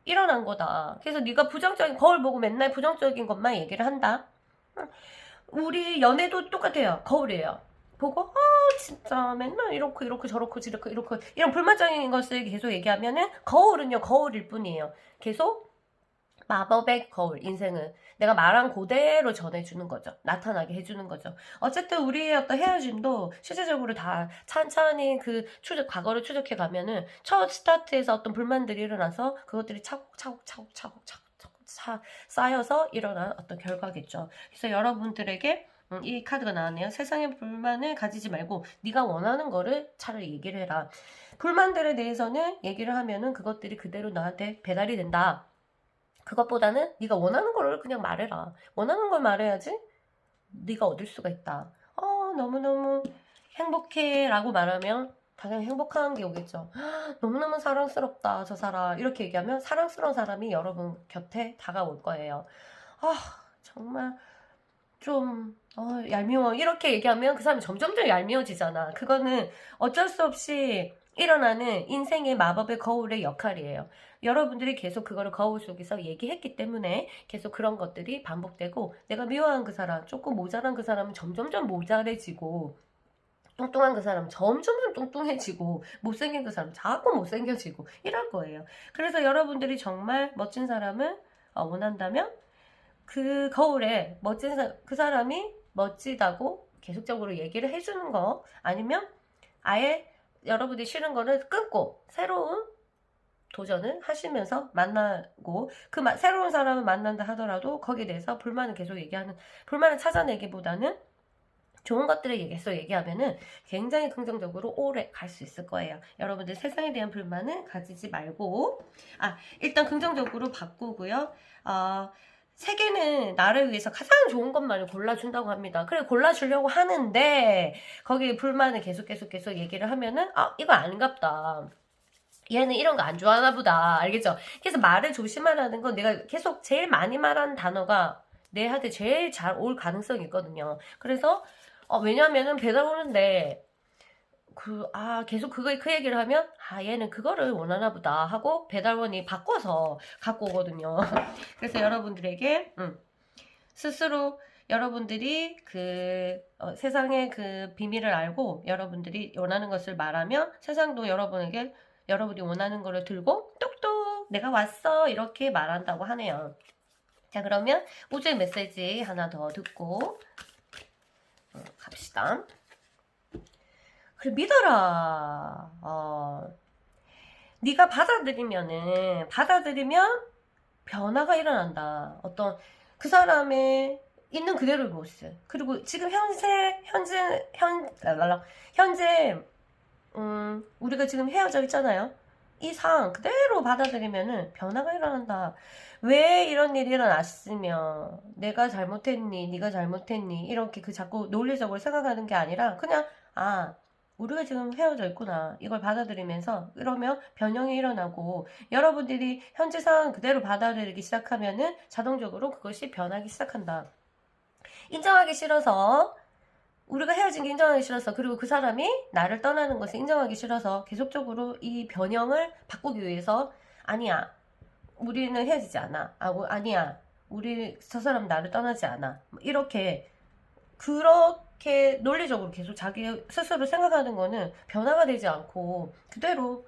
일어난 거다. 그래서 네가 거울 보고 맨날 부정적인 것만 얘기를 한다. 우리 연애도 똑같아요. 거울이에요. 보고 진짜 맨날 이렇고 저렇고 이런 불만적인 것을 계속 얘기하면은 거울은요 거울일 뿐이에요. 계속 마법의 거울, 인생은 내가 말한 그대로 전해주는 거죠. 나타나게 해주는 거죠. 어쨌든 우리의 어떤 헤어짐도 실제적으로 다 찬찬히 과거를 추적해 가면은 첫 스타트에서 어떤 불만들이 일어나서 그것들이 차곡차곡 쌓여서 일어난 어떤 결과겠죠. 그래서 여러분들에게 이 카드가 나왔네요. 세상에 불만을 가지지 말고 네가 원하는 거를 차라리 얘기를 해라. 불만들에 대해서는 얘기를 하면은 그것들이 그대로 나한테 배달이 된다. 그것보다는 네가 원하는 거를 그냥 말해라. 원하는 걸 말해야지 네가 얻을 수가 있다. 너무너무 행복해 라고 말하면 당연히 행복한 게 오겠죠. 너무너무 사랑스럽다 저 사람, 이렇게 얘기하면 사랑스러운 사람이 여러분 곁에 다가올 거예요. 정말 좀 얄미워, 이렇게 얘기하면 그 사람이 점점 더 얄미워지잖아. 그거는 어쩔 수 없이 일어나는 인생의 마법의 거울의 역할이에요. 여러분들이 계속 그거를 거울 속에서 얘기했기 때문에 계속 그런 것들이 반복되고, 내가 미워한 그 사람, 조금 모자란 그 사람은 점점점 모자래지고, 뚱뚱한 그 사람 점점점 뚱뚱해지고, 못생긴 그 사람 자꾸 못생겨지고 이럴 거예요. 그래서 여러분들이 정말 멋진 사람을 원한다면 그 거울에 그 사람이 멋지다고 계속적으로 얘기를 해주는 거, 아니면 아예 여러분들이 싫은 거를 끊고 새로운 도전을 하시면서 만나고, 새로운 사람을 만난다 하더라도 거기에 대해서 불만을 찾아내기보다는 좋은 것들을 계속 얘기하면은 굉장히 긍정적으로 오래 갈 수 있을 거예요. 여러분들 세상에 대한 불만은 가지지 말고, 일단 긍정적으로 바꾸고요. 세계는 나를 위해서 가장 좋은 것만을 골라준다고 합니다. 그래, 골라주려고 하는데 거기에 불만을 계속 얘기를 하면은 이거 아닌갑다, 얘는 이런 거 안 좋아하나 보다, 알겠죠? 그래서 말을 조심하라는 건, 내가 계속 제일 많이 말하는 단어가 내한테 제일 잘 올 가능성이 있거든요. 그래서 왜냐면은 배달 오는데 계속 그 얘기를 하면 얘는 그거를 원하나 보다 하고 배달원이 바꿔서 갖고 오거든요. 그래서 여러분들에게 스스로 여러분들이 세상의 그 비밀을 알고 여러분들이 원하는 것을 말하면 세상도 여러분이 원하는 거를 들고 똑똑 내가 왔어 이렇게 말한다고 하네요. 자, 그러면 우주의 메시지 하나 더 듣고 갑시다. 그래, 믿어라. 네가 받아들이면 변화가 일어난다. 어떤 그 사람의 있는 그대로의 모습, 그리고 지금 현재 우리가 지금 헤어져 있잖아요. 이 상황 그대로 받아들이면은 변화가 일어난다. 왜 이런 일이 일어났으며 내가 잘못했니, 네가 잘못했니, 이렇게 자꾸 논리적으로 생각하는 게 아니라 그냥 우리가 지금 헤어져 있구나, 이걸 받아들이면서 그러면 변형이 일어나고, 여러분들이 현재 상황 그대로 받아들이기 시작하면은 자동적으로 그것이 변하기 시작한다. 인정하기 싫어서, 우리가 헤어진 게 인정하기 싫어서, 그리고 그 사람이 나를 떠나는 것을 인정하기 싫어서 계속적으로 이 변형을 바꾸기 위해서 아니야, 우리는 헤어지지 않아, 아니야, 저 사람 나를 떠나지 않아, 그렇게 논리적으로 계속 자기 스스로 생각하는 거는 변화가 되지 않고 그대로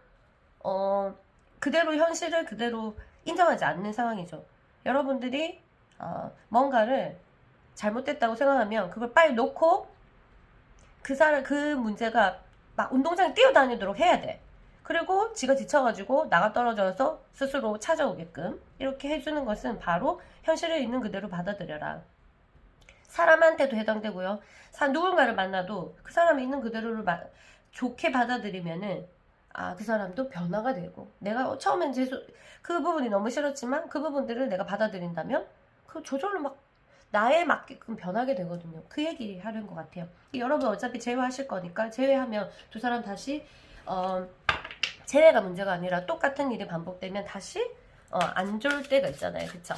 현실을 그대로 인정하지 않는 상황이죠. 여러분들이 뭔가를 잘못됐다고 생각하면 그걸 빨리 놓고 그 문제가 막 운동장에 뛰어다니도록 해야 돼. 그리고 지가 지쳐가지고 나가 떨어져서 스스로 찾아오게끔 이렇게 해주는 것은 바로 현실에 있는 그대로 받아들여라. 사람한테도 해당되고요. 누군가를 만나도 그 사람이 있는 그대로를 좋게 받아들이면은 그 사람도 변화가 되고, 내가 처음엔 그 부분이 너무 싫었지만 그 부분들을 내가 받아들인다면 그 저절로 막 나에 맞게끔 변하게 되거든요. 그 얘기 하는 것 같아요. 여러분 어차피 제외하실 거니까, 제외하면 두 사람 다시 제외가 문제가 아니라 똑같은 일이 반복되면 다시 안 좋을 때가 있잖아요. 그쵸?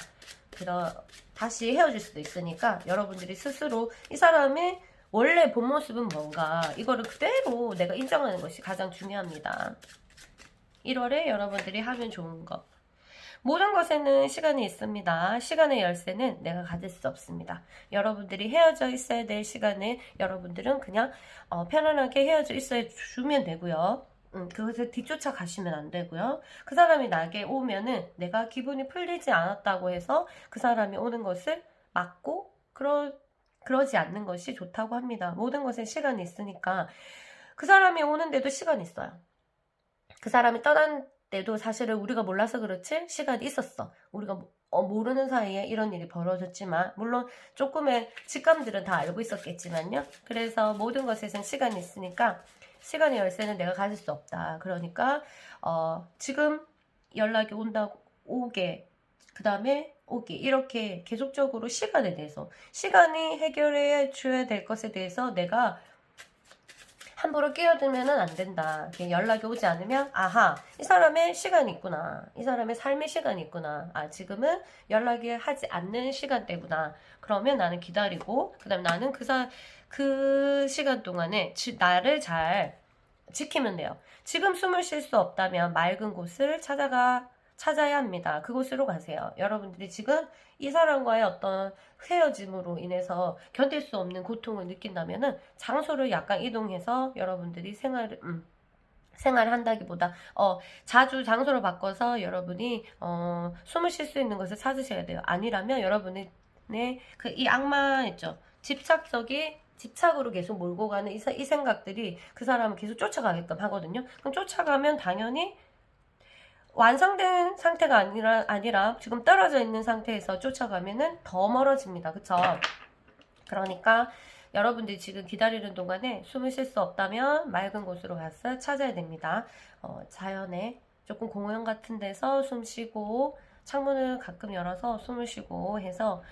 다시 헤어질 수도 있으니까 여러분들이 스스로 이 사람의 원래 본 모습은 뭔가, 이거를 그대로 내가 인정하는 것이 가장 중요합니다. 1월에 여러분들이 하면 좋은 거. 모든 것에는 시간이 있습니다. 시간의 열쇠는 내가 가질 수 없습니다. 여러분들이 헤어져 있어야 될 시간에 여러분들은 그냥 편안하게 헤어져 있어야 주면 되고요. 그것을 뒤쫓아 가시면 안 되고요. 그 사람이 나에게 오면은 내가 기분이 풀리지 않았다고 해서 그 사람이 오는 것을 막고 그러지 않는 것이 좋다고 합니다. 모든 것에 시간이 있으니까. 그 사람이 오는데도 시간이 있어요. 그 사람이 떠난 때도 사실은 우리가 몰라서 그렇지 시간이 있었어. 우리가 모르는 사이에 이런 일이 벌어졌지만, 물론 조금의 직감들은 다 알고 있었겠지만요. 그래서 모든 것에선 시간이 있으니까 시간의 열쇠는 내가 가질 수 없다. 그러니까 지금 연락이 오게, 그 다음에 오게, 이렇게 계속적으로 시간에 대해서, 시간이 해결해 줘야 될 것에 대해서 내가 함부로 끼어들면은 안 된다. 연락이 오지 않으면 이 사람의 시간이 있구나. 이 사람의 삶의 시간이 있구나. 지금은 연락이 하지 않는 시간대구나. 그러면 나는 기다리고, 그 다음에 나는 그 시간 동안에 나를 잘 지키면 돼요. 지금 숨을 쉴 수 없다면 맑은 곳을 찾아야 합니다. 그곳으로 가세요. 여러분들이 지금 이 사람과의 어떤 헤어짐으로 인해서 견딜 수 없는 고통을 느낀다면은 장소를 약간 이동해서 여러분들이 생활을 한다기보다 자주 장소를 바꿔서 여러분이 숨을 쉴 수 있는 것을 찾으셔야 돼요. 아니라면 여러분의 이 악마 있죠, 집착으로 계속 몰고 가는 이 생각들이 그 사람을 계속 쫓아가게끔 하거든요. 그럼 쫓아가면 당연히 완성된 상태가 아니라 지금 떨어져 있는 상태에서 쫓아가면은 더 멀어집니다. 그쵸? 그러니까 여러분들이 지금 기다리는 동안에 숨을 쉴 수 없다면 맑은 곳으로 가서 찾아야 됩니다. 자연에 조금 공원 같은 데서 숨 쉬고, 창문을 가끔 열어서 숨을 쉬고 해서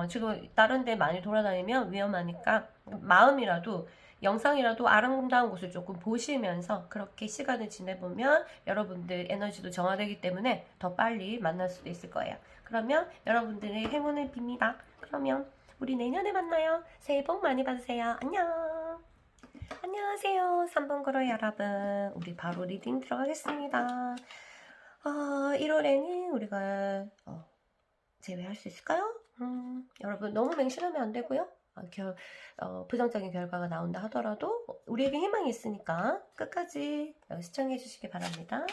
지금 다른 데 많이 돌아다니면 위험하니까 마음이라도, 영상이라도 아름다운 곳을 조금 보시면서 그렇게 시간을 지내보면 여러분들 에너지도 정화되기 때문에 더 빨리 만날 수도 있을 거예요. 그러면 여러분들의 행운을 빕니다. 그러면 우리 내년에 만나요. 새해 복 많이 받으세요. 안녕. 안녕하세요. 3번 그로 여러분. 우리 바로 리딩 들어가겠습니다. 1월에는 우리가 제외할 수 있을까요? 여러분 너무 맹신하면 안 되고요. 부정적인 결과가 나온다 하더라도 우리에게 희망이 있으니까 끝까지 시청해 주시기 바랍니다.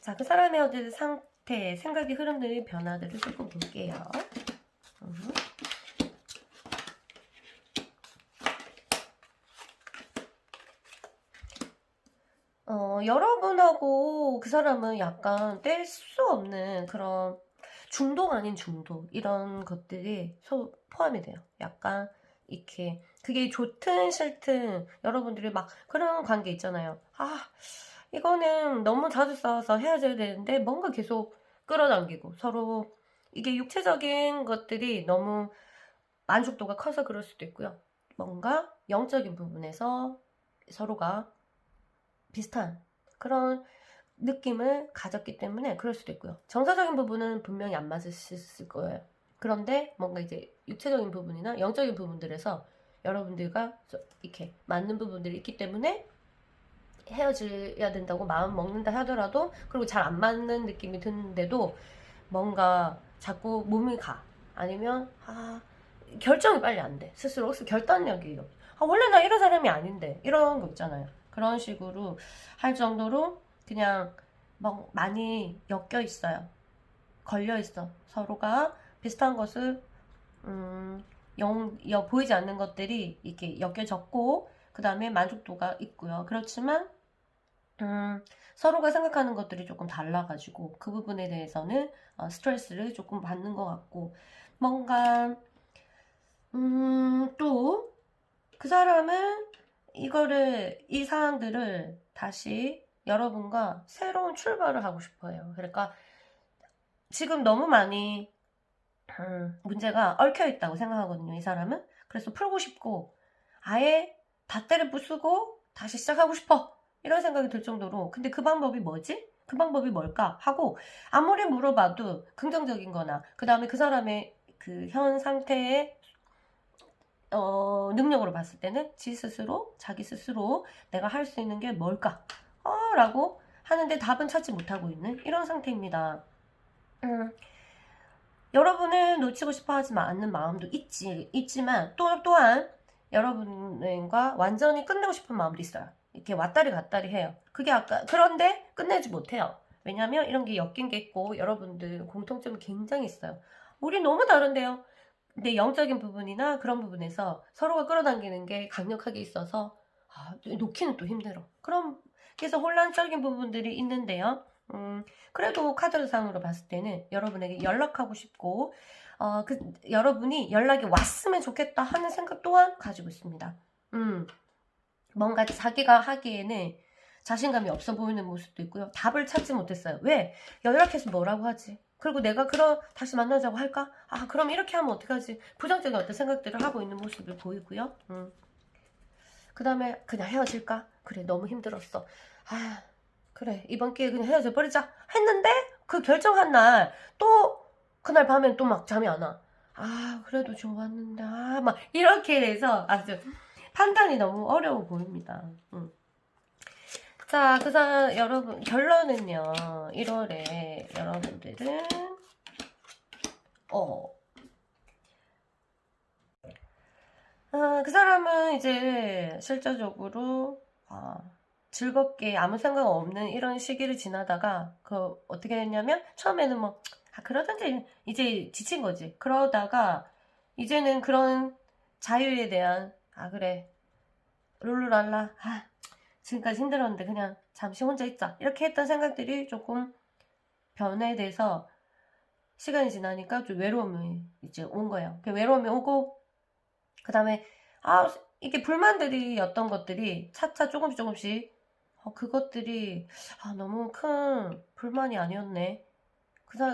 자, 그 사람의 어떤 상태, 생각의 흐름들의 변화들을 조금 볼게요. 여러분하고 그 사람은 약간 뗄 수 없는 그런 중독 아닌 중독, 이런 것들이 포함이 돼요. 약간 이렇게 그게 좋든 싫든 여러분들이 막 그런 관계 있잖아요. 이거는 너무 자주 싸워서 헤어져야 되는데 뭔가 계속 끌어당기고, 서로 이게 육체적인 것들이 너무 만족도가 커서 그럴 수도 있고요. 뭔가 영적인 부분에서 서로가 비슷한 그런 느낌을 가졌기 때문에 그럴 수도 있고요. 정서적인 부분은 분명히 안 맞으실 거예요. 그런데 뭔가 이제 육체적인 부분이나 영적인 부분들에서 여러분들과 이렇게 맞는 부분들이 있기 때문에 헤어져야 된다고 마음 먹는다 하더라도, 그리고 잘 안 맞는 느낌이 드는데도 뭔가 자꾸 몸이 가. 아니면 결정이 빨리 안 돼. 스스로 혹시 결단력이 원래 나 이런 사람이 아닌데, 이런 거 있잖아요. 그런 식으로 할 정도로 그냥 막 많이 엮여 있어요. 걸려 있어. 서로가 비슷한 것을 보이지 않는 것들이 이렇게 엮여졌고, 그 다음에 만족도가 있고요. 그렇지만 서로가 생각하는 것들이 조금 달라가지고 그 부분에 대해서는 스트레스를 조금 받는 것 같고, 뭔가 또 그 사람은 이 사항들을 다시 여러분과 새로운 출발을 하고 싶어요. 그러니까 지금 너무 많이 문제가 얽혀 있다고 생각하거든요, 이 사람은. 그래서 풀고 싶고 아예 다 때려 부수고 다시 시작하고 싶어, 이런 생각이 들 정도로. 근데 그 방법이 뭐지? 그 방법이 뭘까? 하고 아무리 물어봐도 긍정적인 거나 그 다음에 그 사람의 그 현 상태의 능력으로 봤을 때는 자기 스스로 내가 할 수 있는 게 뭘까? 라고 하는데 답은 찾지 못하고 있는 이런 상태입니다. 여러분을 놓치고 싶어 하지 않는 마음도 있지만 또한 여러분과 완전히 끝내고 싶은 마음도 있어요. 이렇게 왔다리 갔다리 해요. 그런데 끝내지 못해요. 왜냐면 이런 게 엮인 게 있고 여러분들 공통점이 굉장히 있어요. 우리 너무 다른데요. 근데 영적인 부분이나 그런 부분에서 서로가 끌어당기는 게 강력하게 있어서 놓기는 또 힘들어. 그래서 혼란적인 부분들이 있는데요. 그래도 카드상으로 봤을 때는 여러분에게 연락하고 싶고 여러분이 연락이 왔으면 좋겠다 하는 생각 또한 가지고 있습니다. 뭔가 자기가 하기에는 자신감이 없어 보이는 모습도 있고요. 답을 찾지 못했어요. 왜? 연락해서 뭐라고 하지? 그리고 내가 다시 만나자고 할까? 그럼 이렇게 하면 어떡하지? 부정적인 어떤 생각들을 하고 있는 모습을 보이고요. 그 다음에 그냥 헤어질까? 그래, 너무 힘들었어. 그래, 이번 기회에 그냥 헤어져 버리자 했는데 그 결정한 날 또 그날 밤엔 또 막 잠이 안 와. 그래도 좋았는데 막 이렇게 돼서 아주 판단이 너무 어려워 보입니다. 자, 여러분 결론은요. 1월에 여러분들은 그 사람은 이제 실질적으로 즐겁게 아무 생각 없는 이런 시기를 지나다가 어떻게 됐냐면 처음에는 뭐 그러던지 이제 지친 거지. 그러다가 이제는 그런 자유에 대한 그래 룰루랄라 지금까지 힘들었는데 그냥 잠시 혼자 있자 이렇게 했던 생각들이 조금 변해돼서 시간이 지나니까 좀 외로움이 이제 온 거예요. 그 외로움이 오고 그 다음에 이게 불만들이었던 것들이 차차 조금씩 그것들이 너무 큰 불만이 아니었네.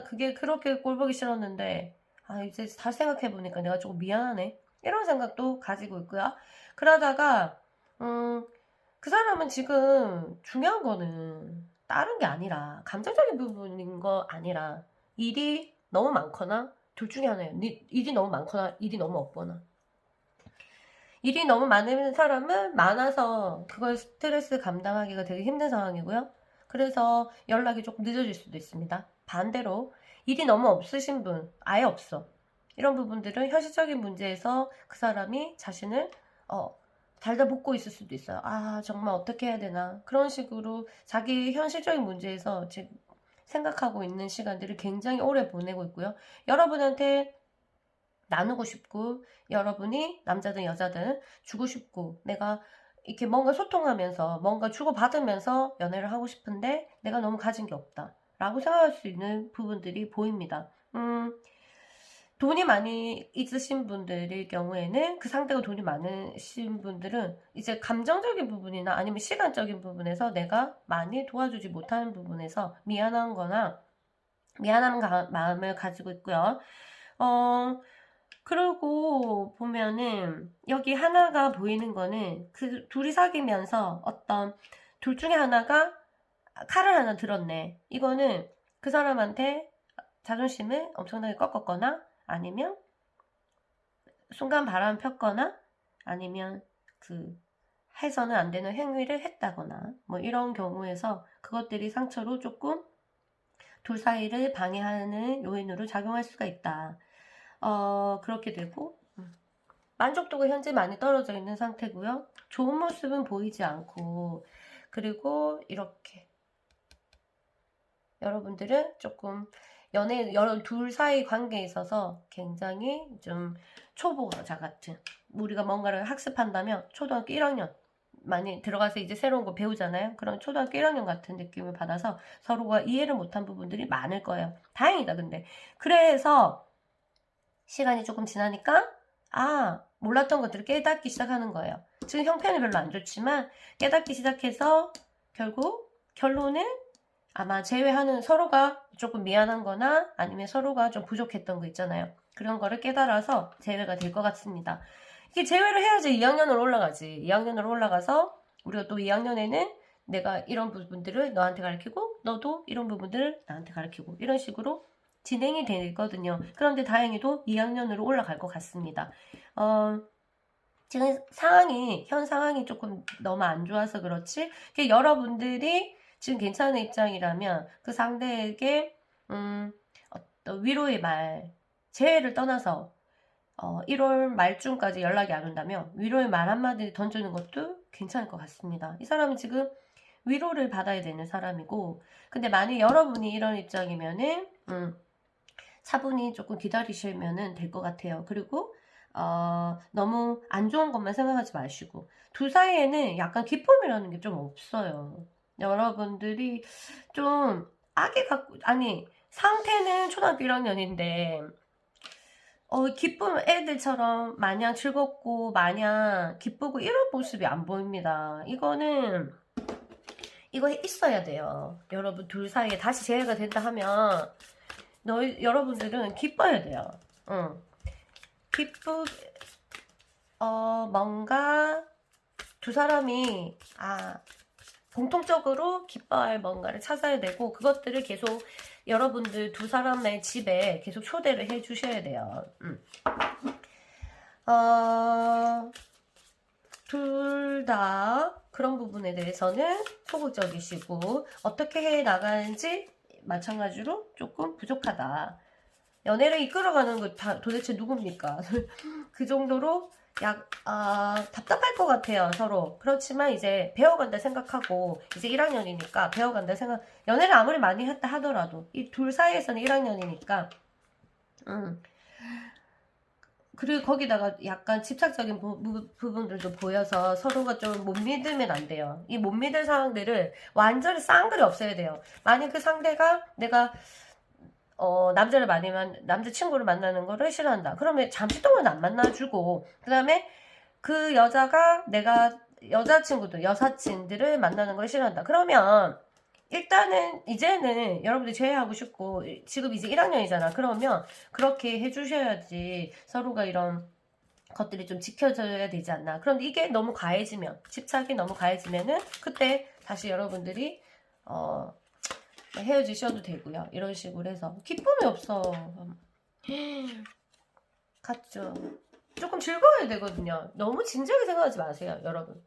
그게 그렇게 꼴보기 싫었는데 이제 다시 생각해보니까 내가 조금 미안하네, 이런 생각도 가지고 있고요. 그러다가 그 사람은 지금 중요한 거는 다른 게 아니라 감정적인 부분인 거 아니라 일이 너무 많거나 둘 중에 하나예요. 일이 너무 많거나 일이 너무 없거나. 일이 너무 많은 사람은 많아서 그걸 스트레스 감당하기가 되게 힘든 상황이고요. 그래서 연락이 조금 늦어질 수도 있습니다. 반대로 일이 너무 없으신 분, 아예 없어. 이런 부분들은 현실적인 문제에서 그 사람이 자신을 달다 볶고 있을 수도 있어요. 정말 어떻게 해야 되나. 그런 식으로 자기 현실적인 문제에서 지금 생각하고 있는 시간들을 굉장히 오래 보내고 있고요. 여러분한테 나누고 싶고 여러분이 남자든 여자든 주고 싶고 내가 이렇게 뭔가 소통하면서 뭔가 주고받으면서 연애를 하고 싶은데 내가 너무 가진 게 없다 라고 생각할 수 있는 부분들이 보입니다. 돈이 많이 있으신 분들의 경우에는 그 상대가 돈이 많으신 분들은 이제 감정적인 부분이나 아니면 시간적인 부분에서 내가 많이 도와주지 못하는 부분에서 미안한 마음을 가지고 있고요. 그리고 보면은 여기 하나가 보이는 거는 그 둘이 사귀면서 둘 중에 하나가 칼을 하나 들었네. 이거는 그 사람한테 자존심을 엄청나게 꺾었거나 아니면 순간 바람 폈거나 아니면 해서는 안 되는 행위를 했다거나 뭐 이런 경우에서 그것들이 상처로 조금 둘 사이를 방해하는 요인으로 작용할 수가 있다. 그렇게 되고 만족도가 현재 많이 떨어져 있는 상태고요. 좋은 모습은 보이지 않고, 그리고 이렇게 여러분들은 조금 둘 사이 관계에 있어서 굉장히 좀 초보자 같은, 우리가 뭔가를 학습한다면 초등학교 1학년 많이 들어가서 이제 새로운 거 배우잖아요. 그런 초등학교 1학년 같은 느낌을 받아서 서로가 이해를 못한 부분들이 많을 거예요. 다행이다. 근데 그래서 시간이 조금 지나니까 몰랐던 것들을 깨닫기 시작하는 거예요. 지금 형편이 별로 안 좋지만 깨닫기 시작해서 결국 결론은 아마 제외하는 서로가 조금 미안한 거나 아니면 서로가 좀 부족했던 거 있잖아요. 그런 거를 깨달아서 제외가 될 것 같습니다. 이게 제외를 해야지 2학년으로 올라가지. 2학년으로 올라가서 우리가 또 2학년에는 내가 이런 부분들을 너한테 가르치고 너도 이런 부분들을 나한테 가르치고 이런 식으로 진행이 되거든요. 그런데 다행히도 2학년으로 올라갈 것 같습니다. 지금 현 상황이 조금 너무 안 좋아서 그렇지, 여러분들이 지금 괜찮은 입장이라면 그 상대에게, 어떤 위로의 말, 재회를 떠나서, 1월 말쯤까지 연락이 안 온다면 위로의 말 한마디 던지는 것도 괜찮을 것 같습니다. 이 사람은 지금 위로를 받아야 되는 사람이고, 근데 만약 여러분이 이런 입장이면은, 차분히 조금 기다리시면 될 것 같아요. 그리고 너무 안 좋은 것만 생각하지 마시고, 둘 사이에는 약간 기쁨이라는 게 좀 없어요. 여러분들이 좀 상태는 초등학교 1학년인데 기쁨, 애들처럼 마냥 즐겁고 마냥 기쁘고 이런 모습이 안 보입니다. 이거 있어야 돼요. 여러분 둘 사이에 다시 재회가 된다 하면 여러분들은 기뻐야 돼요. 뭔가 두 사람이 공통적으로 기뻐할 뭔가를 찾아야 되고, 그것들을 계속 여러분들 두 사람의 집에 계속 초대를 해 주셔야 돼요. 둘 다 그런 부분에 대해서는 소극적이시고 어떻게 해 나가는지 마찬가지로 조금 부족하다. 연애를 이끌어가는 거 도대체 누굽니까? 그 정도로 답답할 것 같아요, 서로. 그렇지만 이제 배워간다 생각하고, 이제 1학년이니까 배워간다 연애를 아무리 많이 했다 하더라도 이 둘 사이에서는 1학년이니까, 그리고 거기다가 약간 집착적인 부분들도 보여서 서로가 좀 못 믿으면 안 돼요. 이 못 믿을 상황들을 완전히 쌍글이 없어야 돼요. 만약 그 상대가 내가 남자친구를 만나는 거를 싫어한다. 그러면 잠시 동안 안 만나주고, 그 다음에 그 여자가 내가 여사친들을 만나는 걸 싫어한다. 그러면 일단은 이제는 여러분들 제외하고 싶고, 지금 이제 1학년이잖아. 그러면 그렇게 해주셔야지 서로가 이런 것들이 좀 지켜져야 되지 않나. 그런데 이게 너무 집착이 너무 가해지면은 그때 다시 여러분들이 헤어지셔도 되고요. 이런 식으로 해서 기쁨이 없어. 같죠. 조금 즐거워야 되거든요. 너무 진지하게 생각하지 마세요, 여러분.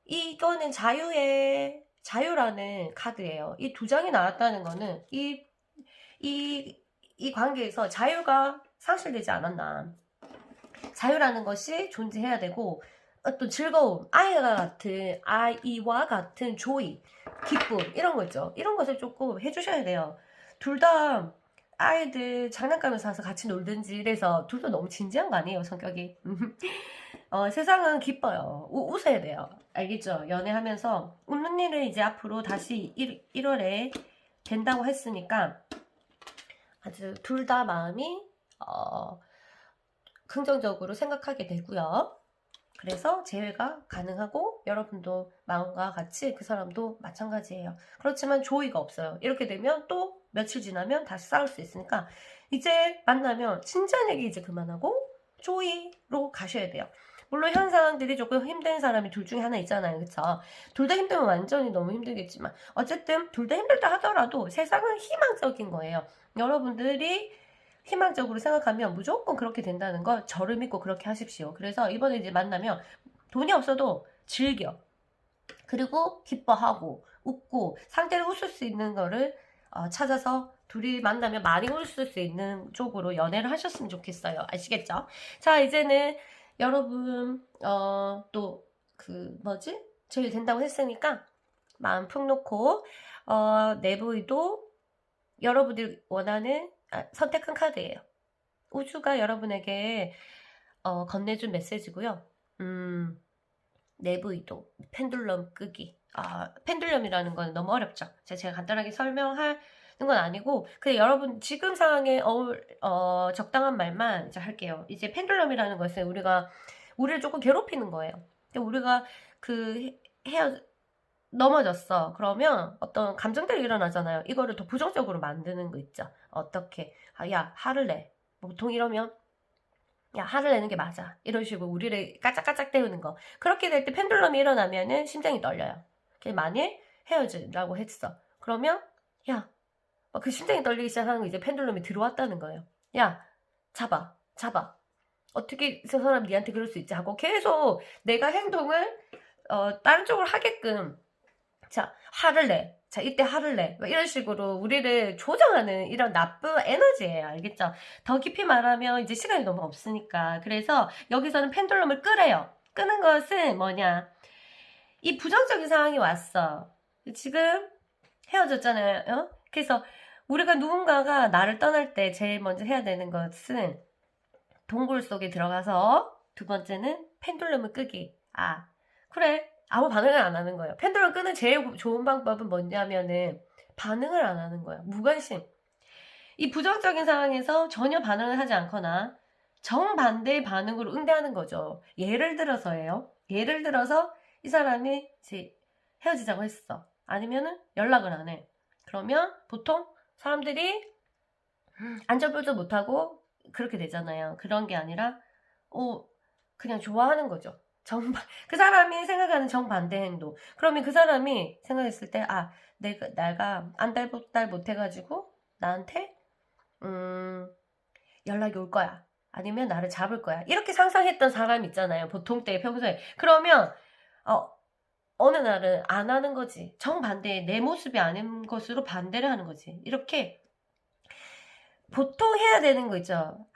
이거는 자유라는 카드예요. 이 두 장이 나왔다는 거는 이 관계에서 자유가 상실되지 않았나. 자유라는 것이 존재해야 되고, 어떤 즐거움, 아이와 같은 조이, 기쁨, 이런 거 있죠. 이런 것을 조금 해주셔야 돼요. 둘 다 아이들 장난감을 사서 같이 놀든지 이래서 둘 다 너무 진지한 거 아니에요, 성격이. 세상은 기뻐요. 웃어야 돼요. 알겠죠? 연애하면서 웃는 일을 이제 앞으로 다시 1월에 된다고 했으니까 아주 둘 다 마음이 긍정적으로 생각하게 되고요. 그래서 재회가 가능하고 여러분도 마음과 같이 그 사람도 마찬가지예요. 그렇지만 조의가 없어요. 이렇게 되면 또 며칠 지나면 다시 싸울 수 있으니까 이제 만나면 진지한 얘기 이제 그만하고 조의로 가셔야 돼요. 물론 현 상황들이 조금 힘든 사람이 둘 중에 하나 있잖아요. 그쵸? 둘 다 힘들면 완전히 너무 힘들겠지만 어쨌든 둘 다 힘들다 하더라도 세상은 희망적인 거예요. 여러분들이 희망적으로 생각하면 무조건 그렇게 된다는 걸 저를 믿고 그렇게 하십시오. 그래서 이번에 이제 만나면 돈이 없어도 즐겨. 그리고 기뻐하고 웃고 상대를 웃을 수 있는 거를 찾아서 둘이 만나면 많이 웃을 수 있는 쪽으로 연애를 하셨으면 좋겠어요. 아시겠죠? 자, 이제는 여러분 또 제일 된다고 했으니까 마음 푹 놓고 내부의도 여러분들이 원하는 선택한 카드예요. 우주가 여러분에게 건네준 메시지고요. 내부 이도, 펜듈럼 끄기. 펜듈럼이라는 건 너무 어렵죠. 제가 간단하게 설명할 건 아니고 그냥 여러분 지금 상황에 적당한 말만 이제 할게요. 이제 펜듈럼이라는 것은 우리를 조금 괴롭히는 거예요. 우리가 그 헤어 넘어졌어. 그러면 어떤 감정들이 일어나잖아요. 이거를 더 부정적으로 만드는 거 있죠. 어떻게? 야, 화를 내. 보통 이러면 야, 화를 내는 게 맞아. 이런 식으로 우리를 까짝까짝 때우는 거. 그렇게 될 때 펜듈럼이 일어나면은 심장이 떨려요. 만일 헤어지라고 했어. 그러면 야, 그 심장이 떨리기 시작하는 거 이제 펜듈럼이 들어왔다는 거예요. 야, 잡아. 어떻게 저 사람 니한테 그럴 수 있지? 하고 계속 내가 행동을 다른 쪽으로 하게끔 자, 화를 내. 자, 이때 화를 내. 이런 식으로 우리를 조정하는 이런 나쁜 에너지예요. 알겠죠? 더 깊이 말하면 이제 시간이 너무 없으니까. 그래서 여기서는 펜듈럼을 끄래요. 끄는 것은 뭐냐? 이 부정적인 상황이 왔어. 지금 헤어졌잖아요. 그래서 우리가 누군가가 나를 떠날 때 제일 먼저 해야 되는 것은 동굴 속에 들어가서 두 번째는 펜듈럼을 끄기. 아, 그래. 아무 반응을 안 하는 거예요. 펜듈럼 끄는 제일 좋은 방법은 뭐냐면은 반응을 안 하는 거예요. 무관심. 이 부정적인 상황에서 전혀 반응을 하지 않거나 정반대의 반응으로 응대하는 거죠. 예를 들어서예요. 예를 들어서 이 사람이 이제 헤어지자고 했어. 아니면은 연락을 안 해. 그러면 보통 사람들이 안절부절 못하고 그렇게 되잖아요. 그런 게 아니라 그냥 좋아하는 거죠. 그 사람이 생각하는 정반대 행동. 그러면 그 사람이 생각했을 때 내가 안달복달 못해가지고 나한테 연락이 올 거야. 아니면 나를 잡을 거야. 이렇게 상상했던 사람 있잖아요. 보통 때 평소에. 그러면 어느 날은 안 하는 거지. 정반대의 내 모습이 아닌 것으로 반대를 하는 거지. 이렇게 보통 해야 되는 거 있죠.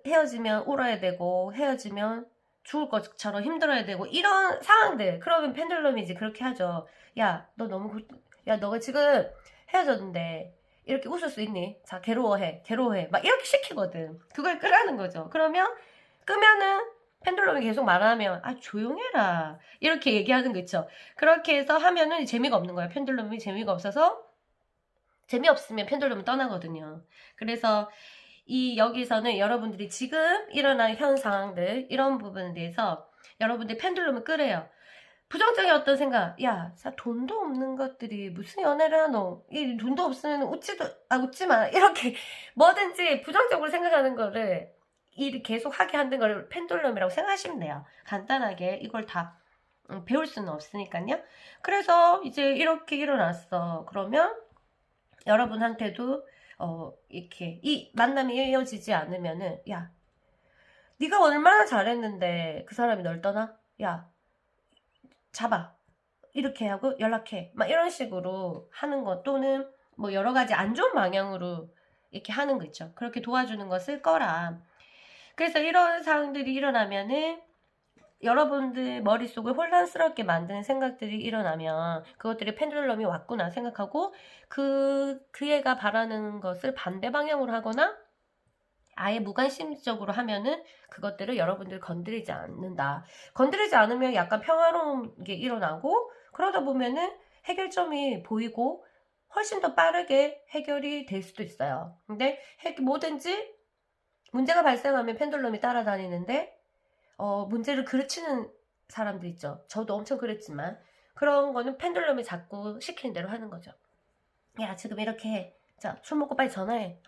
헤어지면 울어야 되고 헤어지면 죽을 것처럼 힘들어야 되고 이런 상황들. 그러면 펜듈럼이 이제 그렇게 하죠. 야, 너가 지금 헤어졌는데 이렇게 웃을 수 있니? 자, 괴로워해. 막 이렇게 시키거든. 그걸 끄라는 거죠. 그러면 끄면은 펜듈럼이 계속 말하면 조용해라. 이렇게 얘기하는 거 있죠. 그렇게 해서 하면은 재미가 없는 거예요. 펜듈럼이 재미가 없어서 재미없으면 펜듈럼은 떠나거든요. 그래서 여기서는 여러분들이 지금 일어난 현 상황들 이런 부분에 대해서 여러분들이 펜듈럼을 끄래요. 부정적인 어떤 생각, 야, 돈도 없는 것들이 무슨 연애를 하노? 이 돈도 없으면 웃지 마. 이렇게 뭐든지 부정적으로 생각하는 거를 일이 계속 하게 하는 걸 펜듈럼이라고 생각하시면 돼요. 간단하게 이걸 다 배울 수는 없으니까요. 그래서 이제 이렇게 일어났어. 그러면 여러분한테도 이렇게 이 만남이 이어지지 않으면은 야, 네가 얼마나 잘했는데 그 사람이 널 떠나? 야, 잡아. 이렇게 하고 연락해. 막 이런 식으로 하는 것 또는 뭐 여러 가지 안 좋은 방향으로 이렇게 하는 거 있죠. 그렇게 도와주는 것을 꺼라. 그래서 이런 상황들이 일어나면은 여러분들 머릿속을 혼란스럽게 만드는 생각들이 일어나면 그것들이 펜듈럼이 왔구나 생각하고 그 애가 바라는 것을 반대 방향으로 하거나 아예 무관심적으로 하면은 그것들을 여러분들 건드리지 않는다. 건드리지 않으면 약간 평화로운 게 일어나고 그러다 보면은 해결점이 보이고 훨씬 더 빠르게 해결이 될 수도 있어요. 근데 뭐든지 문제가 발생하면 펜듈럼이 따라다니는데 문제를 그르치는 사람들 있죠. 저도 엄청 그랬지만 그런 거는 펜듈럼이 자꾸 시키는 대로 하는 거죠. 야, 지금 이렇게 해. 자, 술 먹고 빨리 전화해.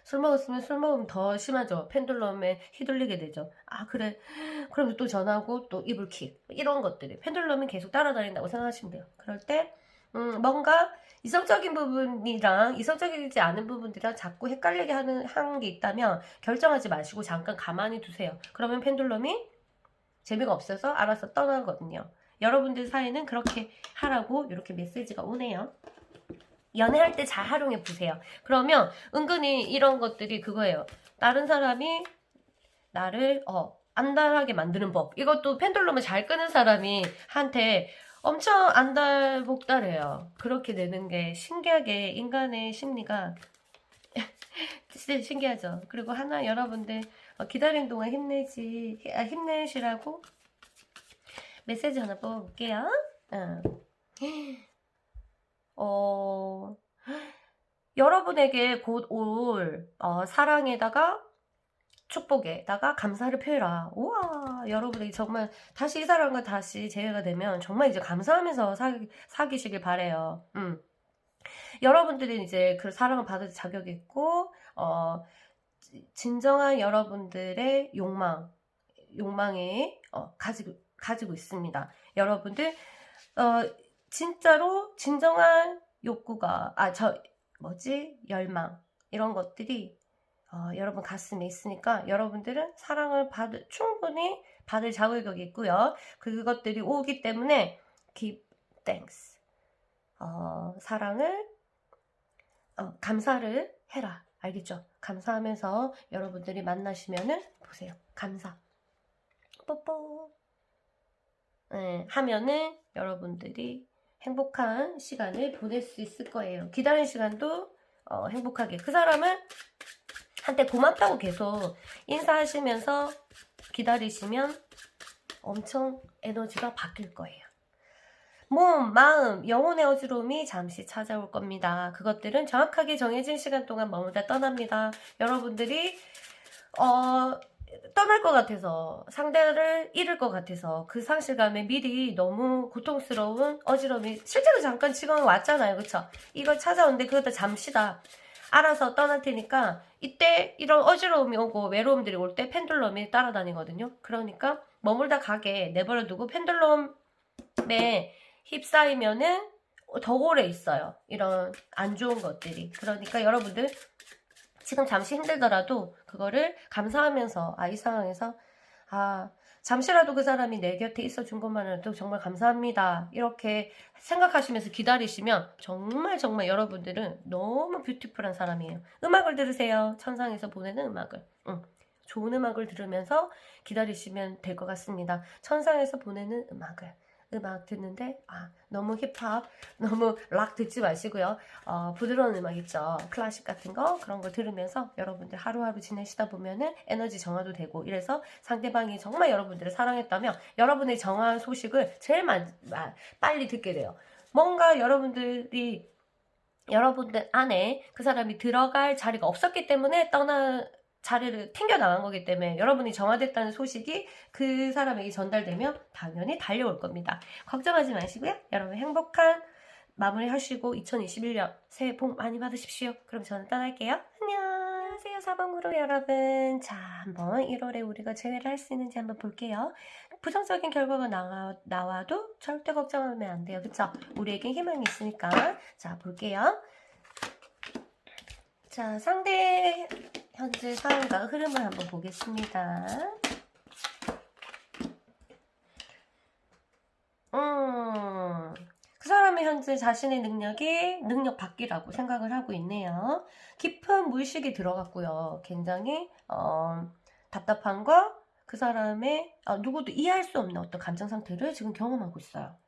술 먹으면 더 심하죠. 펜듈럼에 휘둘리게 되죠. 그래. 그럼 또 전화하고 또 이불킥. 이런 것들이 펜듈럼이 계속 따라다닌다고 생각하시면 돼요. 그럴 때 뭔가 이성적인 부분이랑 이성적이지 않은 부분들이랑 자꾸 헷갈리게 하는 게 있다면 결정하지 마시고 잠깐 가만히 두세요. 그러면 펜듈럼이 재미가 없어서 알아서 떠나거든요. 여러분들 사이는 그렇게 하라고 이렇게 메시지가 오네요. 연애할 때 잘 활용해 보세요. 그러면 은근히 이런 것들이 그거예요. 다른 사람이 나를 안달하게 만드는 법. 이것도 펜듈럼을 잘 끄는 사람이 한테 엄청 안달복달해요. 그렇게 되는 게 신기하게 인간의 심리가 진짜 신기하죠. 그리고 하나 여러분들 기다리는 동안 힘내시라고 메시지 하나 뽑아볼게요. 여러분에게 곧 올 사랑에다가 축복에다가 감사를 표해라. 우와, 여러분이 정말 다시 이 사람과 다시 재회가 되면 정말 이제 감사하면서 사귀시길 바래요. 여러분들이 이제 그 사랑을 받을 자격이 있고, 진정한 여러분들의 욕망에 가지고 있습니다. 여러분들 진짜로 진정한 욕구가 열망 이런 것들이 여러분 가슴에 있으니까 여러분들은 사랑을 충분히 받을 자격이 있고요. 그것들이 오기 때문에 give thanks. 사랑을 감사를 해라. 알겠죠? 감사하면서 여러분들이 만나시면은 보세요. 감사. 뽀뽀. 네, 하면은 여러분들이 행복한 시간을 보낼 수 있을 거예요. 기다리는 시간도 행복하게. 그 사람은 한테 고맙다고 계속 인사하시면서 기다리시면 엄청 에너지가 바뀔 거예요. 몸, 마음, 영혼의 어지러움이 잠시 찾아올 겁니다. 그것들은 정확하게 정해진 시간 동안 머물다 떠납니다. 여러분들이 떠날 것 같아서, 상대를 잃을 것 같아서 그 상실감에 미리 너무 고통스러운 어지러움이 실제로 잠깐 지금 왔잖아요. 그쵸? 이걸 찾아오는데 그것도 잠시다. 알아서 떠날 테니까 이때 이런 어지러움이 오고 외로움들이 올 때 펜들럼이 따라다니거든요. 그러니까 머물다 가게 내버려두고 펜들럼에 휩싸이면은 더 오래 있어요. 이런 안 좋은 것들이. 그러니까 여러분들 지금 잠시 힘들더라도 그거를 감사하면서 이 상황에서 잠시라도 그 사람이 내 곁에 있어준 것만으로도 정말 감사합니다. 이렇게 생각하시면서 기다리시면 정말 여러분들은 너무 뷰티풀한 사람이에요. 음악을 들으세요. 천상에서 보내는 음악을. 좋은 음악을 들으면서 기다리시면 될 것 같습니다. 천상에서 보내는 음악 듣는데 너무 힙합, 너무 락 듣지 마시고요. 부드러운 음악 있죠. 클래식 같은 거 그런 거 들으면서 여러분들 하루하루 지내시다 보면은 에너지 정화도 되고 이래서 상대방이 정말 여러분들을 사랑했다면 여러분의 정화한 소식을 제일 빨리 듣게 돼요. 뭔가 여러분들 안에 그 사람이 들어갈 자리가 없었기 때문에 자리를 튕겨 나간 거기 때문에 여러분이 정화됐다는 소식이 그 사람에게 전달되면 당연히 달려올 겁니다. 걱정하지 마시고요. 여러분 행복한 마무리 하시고 2021년 새해 복 많이 받으십시오. 그럼 저는 떠날게요. 안녕하세요. 사방으로 여러분. 자, 한번 1월에 우리가 재회를 할 수 있는지 한번 볼게요. 부정적인 결과가 나와도 절대 걱정하면 안 돼요. 그쵸? 우리에겐 희망이 있으니까. 자, 볼게요. 자, 상대 현재 상황과 흐름을 한번 보겠습니다. 그 사람의 현재 자신의 능력 밖이라고 생각을 하고 있네요. 깊은 무의식이 들어갔고요. 굉장히 답답함과 그 사람의 누구도 이해할 수 없는 어떤 감정 상태를 지금 경험하고 있어요.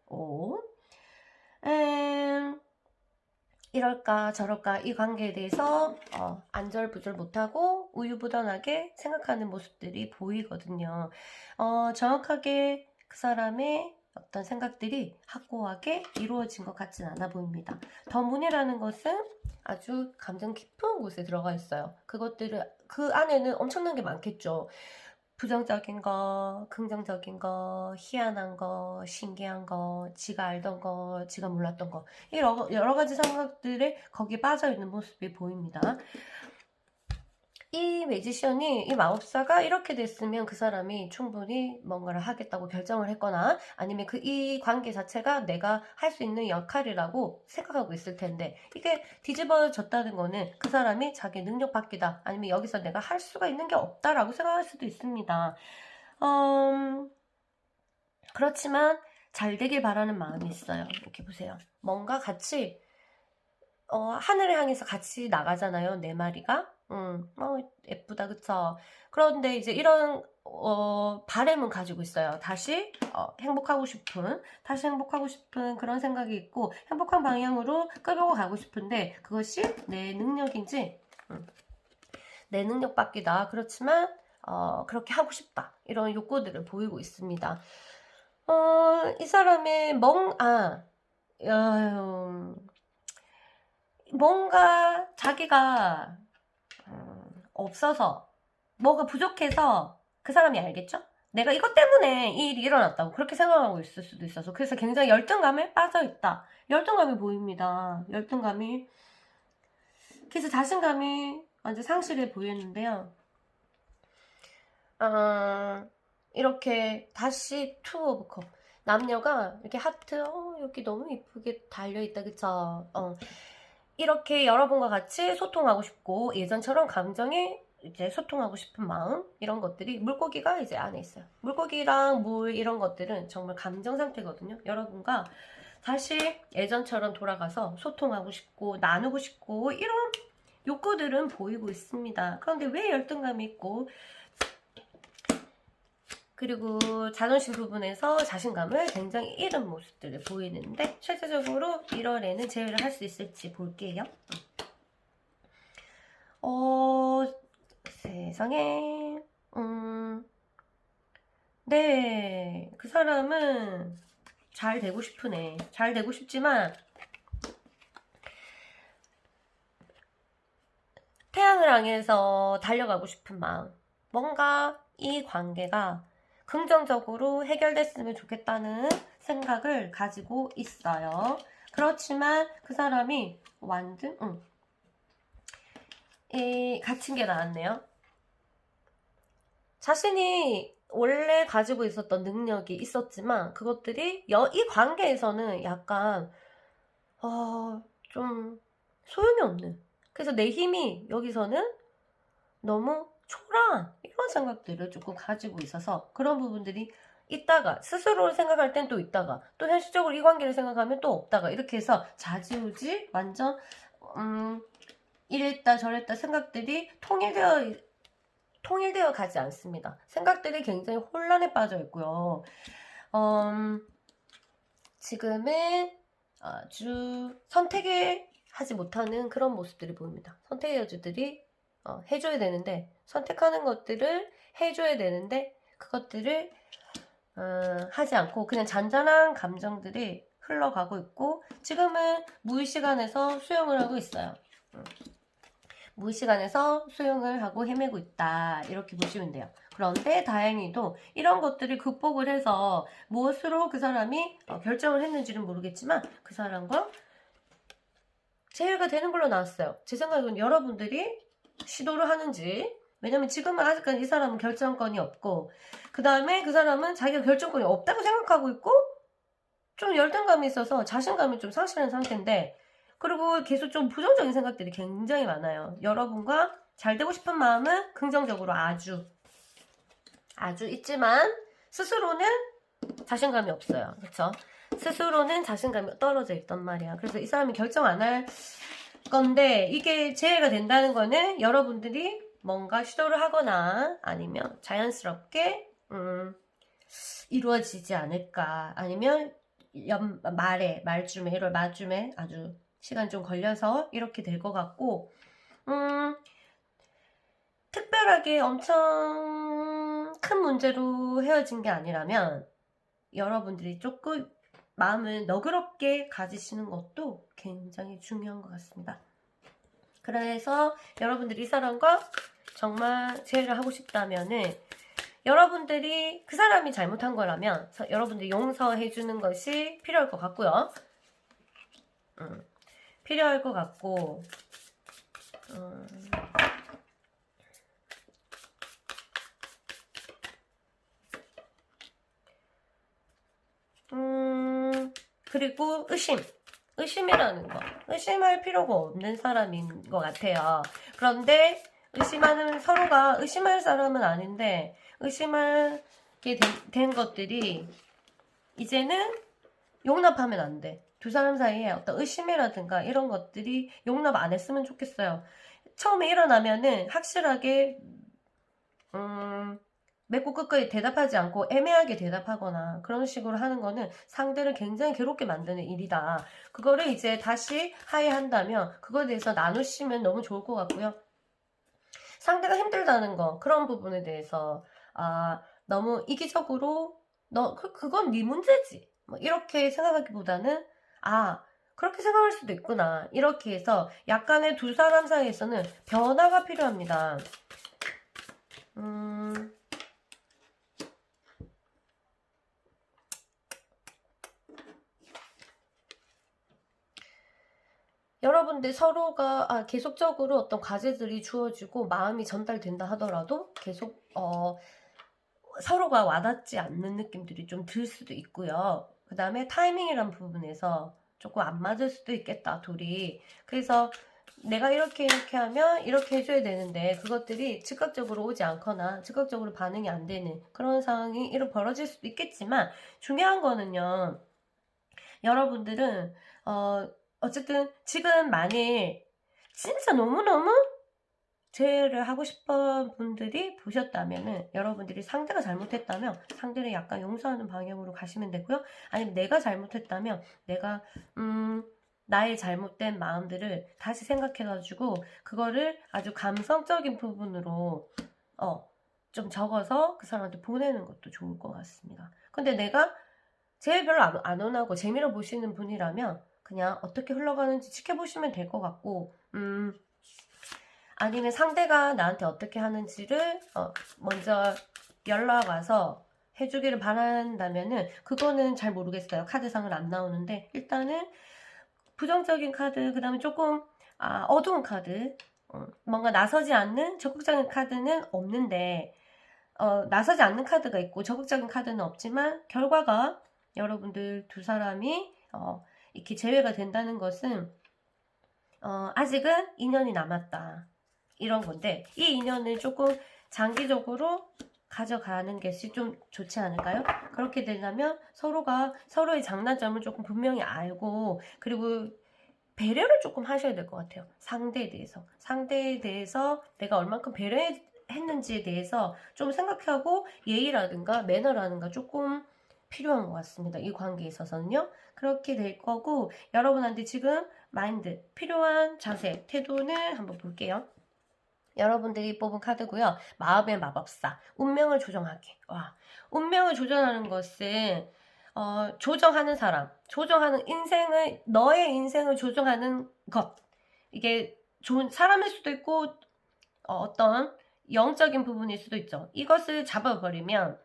이럴까 저럴까 이 관계에 대해서 안절부절 못하고 우유부단하게 생각하는 모습들이 보이거든요. 정확하게 그 사람의 어떤 생각들이 확고하게 이루어진 것 같진 않아 보입니다. 더 문이라는 것은 아주 감정 깊은 곳에 들어가 있어요. 그 안에는 엄청난 게 많겠죠. 부정적인 거, 긍정적인 거, 희한한 거, 신기한 거, 지가 알던 거, 지가 몰랐던 거, 여러 가지 생각들이 거기에 빠져있는 모습이 보입니다. 이 매지션이, 이 마법사가 이렇게 됐으면 그 사람이 충분히 뭔가를 하겠다고 결정을 했거나 아니면 이 관계 자체가 내가 할 수 있는 역할이라고 생각하고 있을 텐데 이게 뒤집어졌다는 거는 그 사람이 자기 능력 밖이다 아니면 여기서 내가 할 수가 있는 게 없다라고 생각할 수도 있습니다. 그렇지만 잘 되길 바라는 마음이 있어요. 이렇게 보세요. 뭔가 같이 하늘을 향해서 같이 나가잖아요. 네 마리가. 예쁘다, 그쵸? 그런데 이제 이런, 바램은 가지고 있어요. 다시 행복하고 싶은 그런 생각이 있고, 행복한 방향으로 끌고 가고 싶은데, 그것이 내 능력인지, 내 능력 밖이다. 그렇지만, 그렇게 하고 싶다. 이런 욕구들을 보이고 있습니다. 이 사람의 뭔가 자기가 없어서 뭐가 부족해서 그 사람이 알겠죠? 내가 이것 때문에 이 일이 일어났다고 그렇게 생각하고 있을 수도 있어서 그래서 굉장히 열등감에 빠져있다. 열등감이 보입니다. 열등감이. 그래서 자신감이 완전 상실해 보이는데요. 이렇게 다시 투 오브 컵. 남녀가 이렇게 하트, 여기 너무 이쁘게 달려있다, 그쵸? 이렇게 여러분과 같이 소통하고 싶고, 예전처럼 감정이 이제 소통하고 싶은 마음, 이런 것들이 물고기가 이제 안에 있어요. 물고기랑 물, 이런 것들은 정말 감정 상태거든요. 여러분과 다시 예전처럼 돌아가서 소통하고 싶고, 나누고 싶고, 이런 욕구들은 보이고 있습니다. 그런데 왜 열등감이 있고, 그리고 자존심 부분에서 자신감을 굉장히 잃은 모습들을 보이는데 실제적으로 1월에는 제외를 할 수 있을지 볼게요. 세상에 네, 그 사람은 잘 되고 싶으네. 잘 되고 싶지만 태양을 향해서 달려가고 싶은 마음, 뭔가 이 관계가 긍정적으로 해결됐으면 좋겠다는 생각을 가지고 있어요. 그렇지만 그 사람이 완전 갇힌 게 나왔네요. 자신이 원래 가지고 있었던 능력이 있었지만 그것들이 이 관계에서는 약간 좀 소용이 없는, 그래서 내 힘이 여기서는 너무 초라한 이런 생각들을 조금 가지고 있어서 그런 부분들이 있다가 스스로 생각할 땐 또 있다가 또 현실적으로 이 관계를 생각하면 또 없다가 이렇게 해서 좌지우지 완전 이랬다 저랬다 생각들이 통일되어 가지 않습니다. 생각들이 굉장히 혼란에 빠져 있고요. 지금은 아주 선택을 하지 못하는 그런 모습들이 보입니다. 선택의 여주들이 해줘야 되는데 선택하는 것들을 해줘야 되는데 그것들을 하지 않고 그냥 잔잔한 감정들이 흘러가고 있고 지금은 무의식 안에서 수영을 하고 있어요. 무의식안에서 수영을 하고 헤매고 있다 이렇게 보시면 돼요. 그런데 다행히도 이런 것들을 극복을 해서 무엇으로 그 사람이 결정을 했는지는 모르겠지만 그 사람과 제외가 되는 걸로 나왔어요. 제 생각은 여러분들이 시도를 하는지, 왜냐면 지금은 아직까지 이 사람은 결정권이 없고 그 다음에 그 사람은 자기가 결정권이 없다고 생각하고 있고 좀 열등감이 있어서 자신감이 좀 상실한 상태인데 그리고 계속 좀 부정적인 생각들이 굉장히 많아요. 여러분과 잘 되고 싶은 마음은 긍정적으로 아주 있지만 스스로는 자신감이 없어요. 그렇죠? 스스로는 자신감이 떨어져 있단 말이야. 그래서 이 사람이 결정 안 할 건데 이게 재해가 된다는 거는 여러분들이 뭔가 시도를 하거나 아니면 자연스럽게 이루어지지 않을까, 아니면 말쯤에 1월 말쯤에 아주 시간 좀 걸려서 이렇게 될 것 같고 특별하게 엄청 큰 문제로 헤어진 게 아니라면 여러분들이 조금 마음을 너그럽게 가지시는 것도 굉장히 중요한 것 같습니다. 그래서 여러분들이 이 사람과 정말 재회를 하고 싶다면은 여러분들이 그 사람이 잘못한 거라면 여러분들이 용서해주는 것이 필요할 것 같고요. 필요할 것 같고 그리고 의심이라는 거, 의심할 필요가 없는 사람인 것 같아요. 그런데 서로가 의심할 사람은 아닌데 의심하게 된 것들이 이제는 용납하면 안 돼. 두 사람 사이에 어떤 의심이라든가 이런 것들이 용납 안 했으면 좋겠어요. 처음에 일어나면은 확실하게 맺고 끝까지 대답하지 않고 애매하게 대답하거나 그런 식으로 하는 거는 상대를 굉장히 괴롭게 만드는 일이다. 그거를 이제 다시 하해한다면 그거에 대해서 나누시면 너무 좋을 것 같고요. 상대가 힘들다는 거, 그런 부분에 대해서 너무 이기적으로 그건 네 문제지 뭐 이렇게 생각하기보다는 그렇게 생각할 수도 있구나. 이렇게 해서 약간의 두 사람 사이에서는 변화가 필요합니다. 여러분들 서로가 계속적으로 어떤 과제들이 주어지고 마음이 전달된다 하더라도 계속 서로가 와닿지 않는 느낌들이 좀 들 수도 있고요. 그 다음에 타이밍이란 부분에서 조금 안 맞을 수도 있겠다, 둘이. 그래서 내가 이렇게 하면 이렇게 해줘야 되는데 그것들이 즉각적으로 오지 않거나 즉각적으로 반응이 안 되는 그런 상황이 벌어질 수도 있겠지만, 중요한 거는요, 여러분들은 어쨌든 지금 만일 진짜 너무너무 제외를 하고 싶은 분들이 보셨다면은, 여러분들이 상대가 잘못했다면 상대를 약간 용서하는 방향으로 가시면 되고요. 아니면 내가 잘못했다면 내가 나의 잘못된 마음들을 다시 생각해가지고 그거를 아주 감성적인 부분으로 좀 적어서 그 사람한테 보내는 것도 좋을 것 같습니다. 근데 내가 제일 별로 안 원하고 재미로 보시는 분이라면 그냥 어떻게 흘러가는지 지켜보시면 될 것 같고, 아니면 상대가 나한테 어떻게 하는지를 먼저 연락 와서 해주기를 바란다면은 그거는 잘 모르겠어요. 카드상은 안 나오는데, 일단은 부정적인 카드, 그 다음에 조금 어두운 카드, 뭔가 나서지 않는 적극적인 카드는 없는데, 나서지 않는 카드가 있고 적극적인 카드는 없지만 결과가 여러분들 두 사람이 이렇게 제외가 된다는 것은 아직은 인연이 남았다, 이런 건데, 이 인연을 조금 장기적으로 가져가는 것이 좀 좋지 않을까요? 그렇게 되려면 서로가 서로의 장단점을 조금 분명히 알고, 그리고 배려를 조금 하셔야 될 것 같아요. 상대에 대해서 내가 얼만큼 배려했는지에 대해서 좀 생각하고, 예의라든가 매너라든가 조금 필요한 것 같습니다. 이 관계에 있어서는요. 그렇게 될 거고, 여러분한테 지금 마인드, 필요한 자세, 태도를 한번 볼게요. 여러분들이 뽑은 카드고요. 마음의 마법사, 운명을 조정하기. 운명을 조정하는 것은 조정하는 사람, 조정하는 너의 인생을 조정하는 것. 이게 좋은 사람일 수도 있고 어떤 영적인 부분일 수도 있죠. 이것을 잡아버리면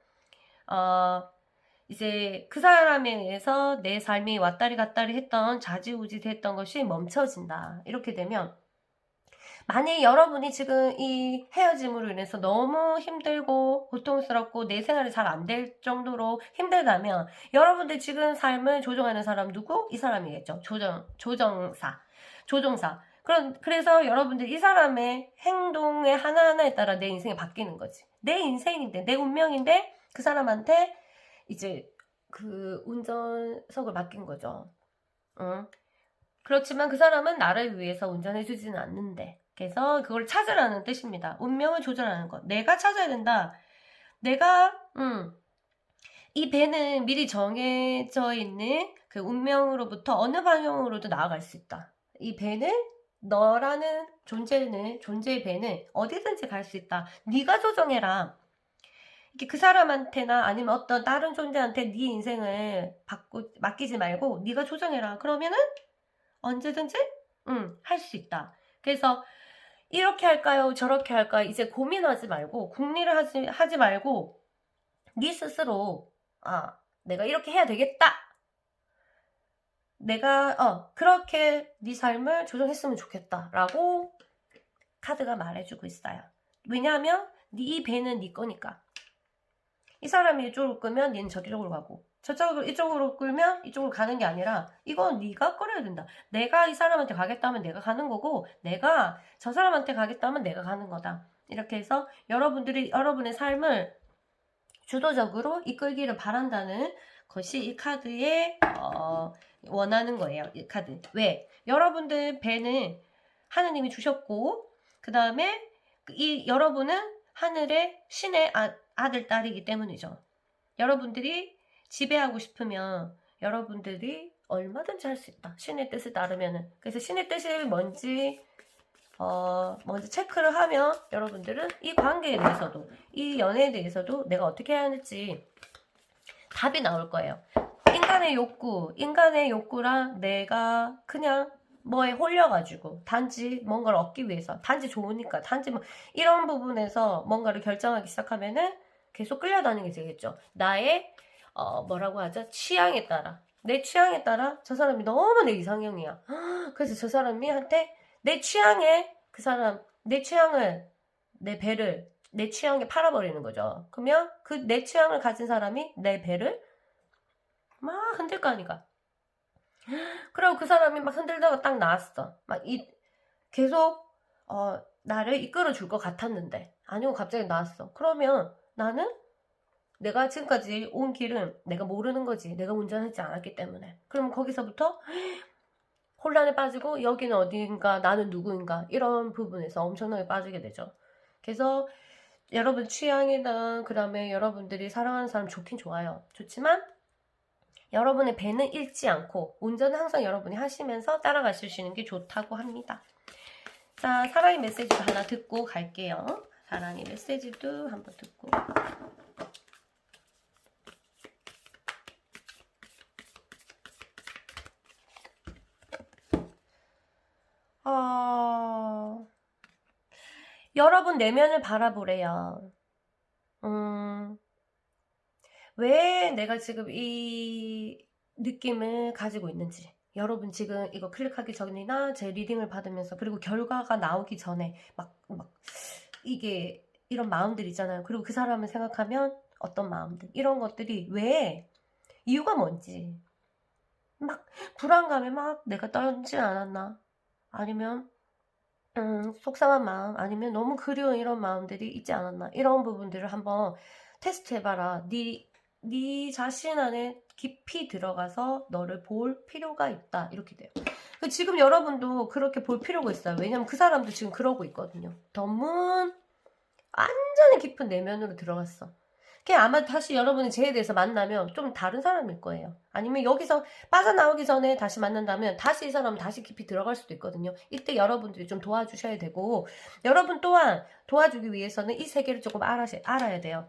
이제 그 사람에 의해서 내 삶이 왔다리 갔다리 했던, 좌지우지 됐던 것이 멈춰진다. 이렇게 되면, 만약 여러분이 지금 이 헤어짐으로 인해서 너무 힘들고 고통스럽고 내 생활이 잘 안 될 정도로 힘들다면, 여러분들 지금 삶을 조정하는 사람 누구? 이 사람이겠죠. 조정사. 그래서 여러분들 이 사람의 행동의 하나하나에 따라 내 인생이 바뀌는 거지. 내 인생인데, 내 운명인데 그 사람한테 이제 그 운전석을 맡긴 거죠. 그렇지만 그 사람은 나를 위해서 운전해주지는 않는데, 그래서 그걸 찾으라는 뜻입니다. 운명을 조절하는 것. 내가 찾아야 된다. 이 배는 미리 정해져 있는 그 운명으로부터 어느 방향으로도 나아갈 수 있다. 이 배는, 너라는 존재의 배는 어디든지 갈 수 있다. 네가 조정해라. 이렇게 그 사람한테나 아니면 어떤 다른 존재한테 네 인생을 맡기지 말고 네가 조정해라. 그러면은 언제든지 할 수 있다. 그래서 이렇게 할까요? 저렇게 할까요? 이제 고민하지 말고, 궁리를 하지 말고, 네 스스로 내가 이렇게 해야 되겠다. 내가 그렇게 네 삶을 조정했으면 좋겠다 라고 카드가 말해주고 있어요. 왜냐하면 이 배는 네 거니까. 이 사람이 이쪽으로 끌면 얘는 저쪽으로 가고, 이쪽으로 끌면 이쪽으로 가는 게 아니라 이건 네가 끌어야 된다. 내가 이 사람한테 가겠다면 내가 가는 거고, 내가 저 사람한테 가겠다면 내가 가는 거다. 이렇게 해서 여러분들이 여러분의 삶을 주도적으로 이끌기를 바란다는 것이 이 카드의 원하는 거예요. 이 카드. 왜? 여러분들 배는 하느님이 주셨고, 그 다음에 여러분은 하늘의 신의 아들, 딸이기 때문이죠. 여러분들이 지배하고 싶으면 여러분들이 얼마든지 할 수 있다. 신의 뜻을 따르면은. 그래서 신의 뜻이 뭔지 먼저 체크를 하면 여러분들은 이 관계에 대해서도, 이 연애에 대해서도 내가 어떻게 해야 할지 답이 나올 거예요. 인간의 욕구랑 내가 그냥 뭐에 홀려가지고 단지 뭔가를 얻기 위해서 단지 좋으니까 단지 뭐 이런 부분에서 뭔가를 결정하기 시작하면은 계속 끌려다니게 되겠죠. 나의 뭐라고 하죠? 취향에 따라 내 취향에 따라 저 사람이 너무 내 이상형이야. 그래서 저 사람이 한테 내 취향에 그 사람 내 취향을 내 배를 내 취향에 팔아버리는 거죠. 그러면 그 내 취향을 가진 사람이 내 배를 막 흔들 거 아니까. 그리고 그 사람이 막 흔들다가 딱 나왔어. 계속 나를 이끌어 줄 것 같았는데 아니고 갑자기 나왔어. 그러면 나는 내가 지금까지 온 길은 내가 모르는 거지. 내가 운전하지 않았기 때문에. 그럼 거기서부터 혼란에 빠지고 여기는 어디인가 나는 누구인가 이런 부분에서 엄청나게 빠지게 되죠. 그래서 여러분 취향이나 그 다음에 여러분들이 사랑하는 사람 좋긴 좋아요. 좋지만 여러분의 배는 잃지 않고 운전은 항상 여러분이 하시면서 따라가실 수 있는 게 좋다고 합니다. 자, 사랑의 메시지도 하나 듣고 갈게요. 사랑의 메시지도 한번 듣고. 여러분 내면을 바라보래요. 왜 내가 지금 이 느낌을 가지고 있는지. 여러분 지금 이거 클릭하기 전이나 제 리딩을 받으면서 그리고 결과가 나오기 전에 막 이게 이런 마음들 있잖아요. 그리고 그 사람을 생각하면 어떤 마음들 이런 것들이 왜 이유가 뭔지 막 불안감에 막 내가 떨지 않았나 아니면 속상한 마음 아니면 너무 그리운 이런 마음들이 있지 않았나 이런 부분들을 한번 테스트 해봐라. 네 자신 안에 깊이 들어가서 너를 볼 필요가 있다 이렇게 돼요. 지금 여러분도 그렇게 볼 필요가 있어요. 왜냐면 그 사람도 지금 그러고 있거든요. 너무 완전히 깊은 내면으로 들어갔어. 그게 아마 다시 여러분이 쟤에 대해서 만나면 좀 다른 사람일 거예요. 아니면 여기서 빠져나오기 전에 다시 만난다면 다시 이 사람은 다시 깊이 들어갈 수도 있거든요. 이때 여러분들이 좀 도와주셔야 되고 여러분 또한 도와주기 위해서는 이 세계를 조금 알아야 돼요.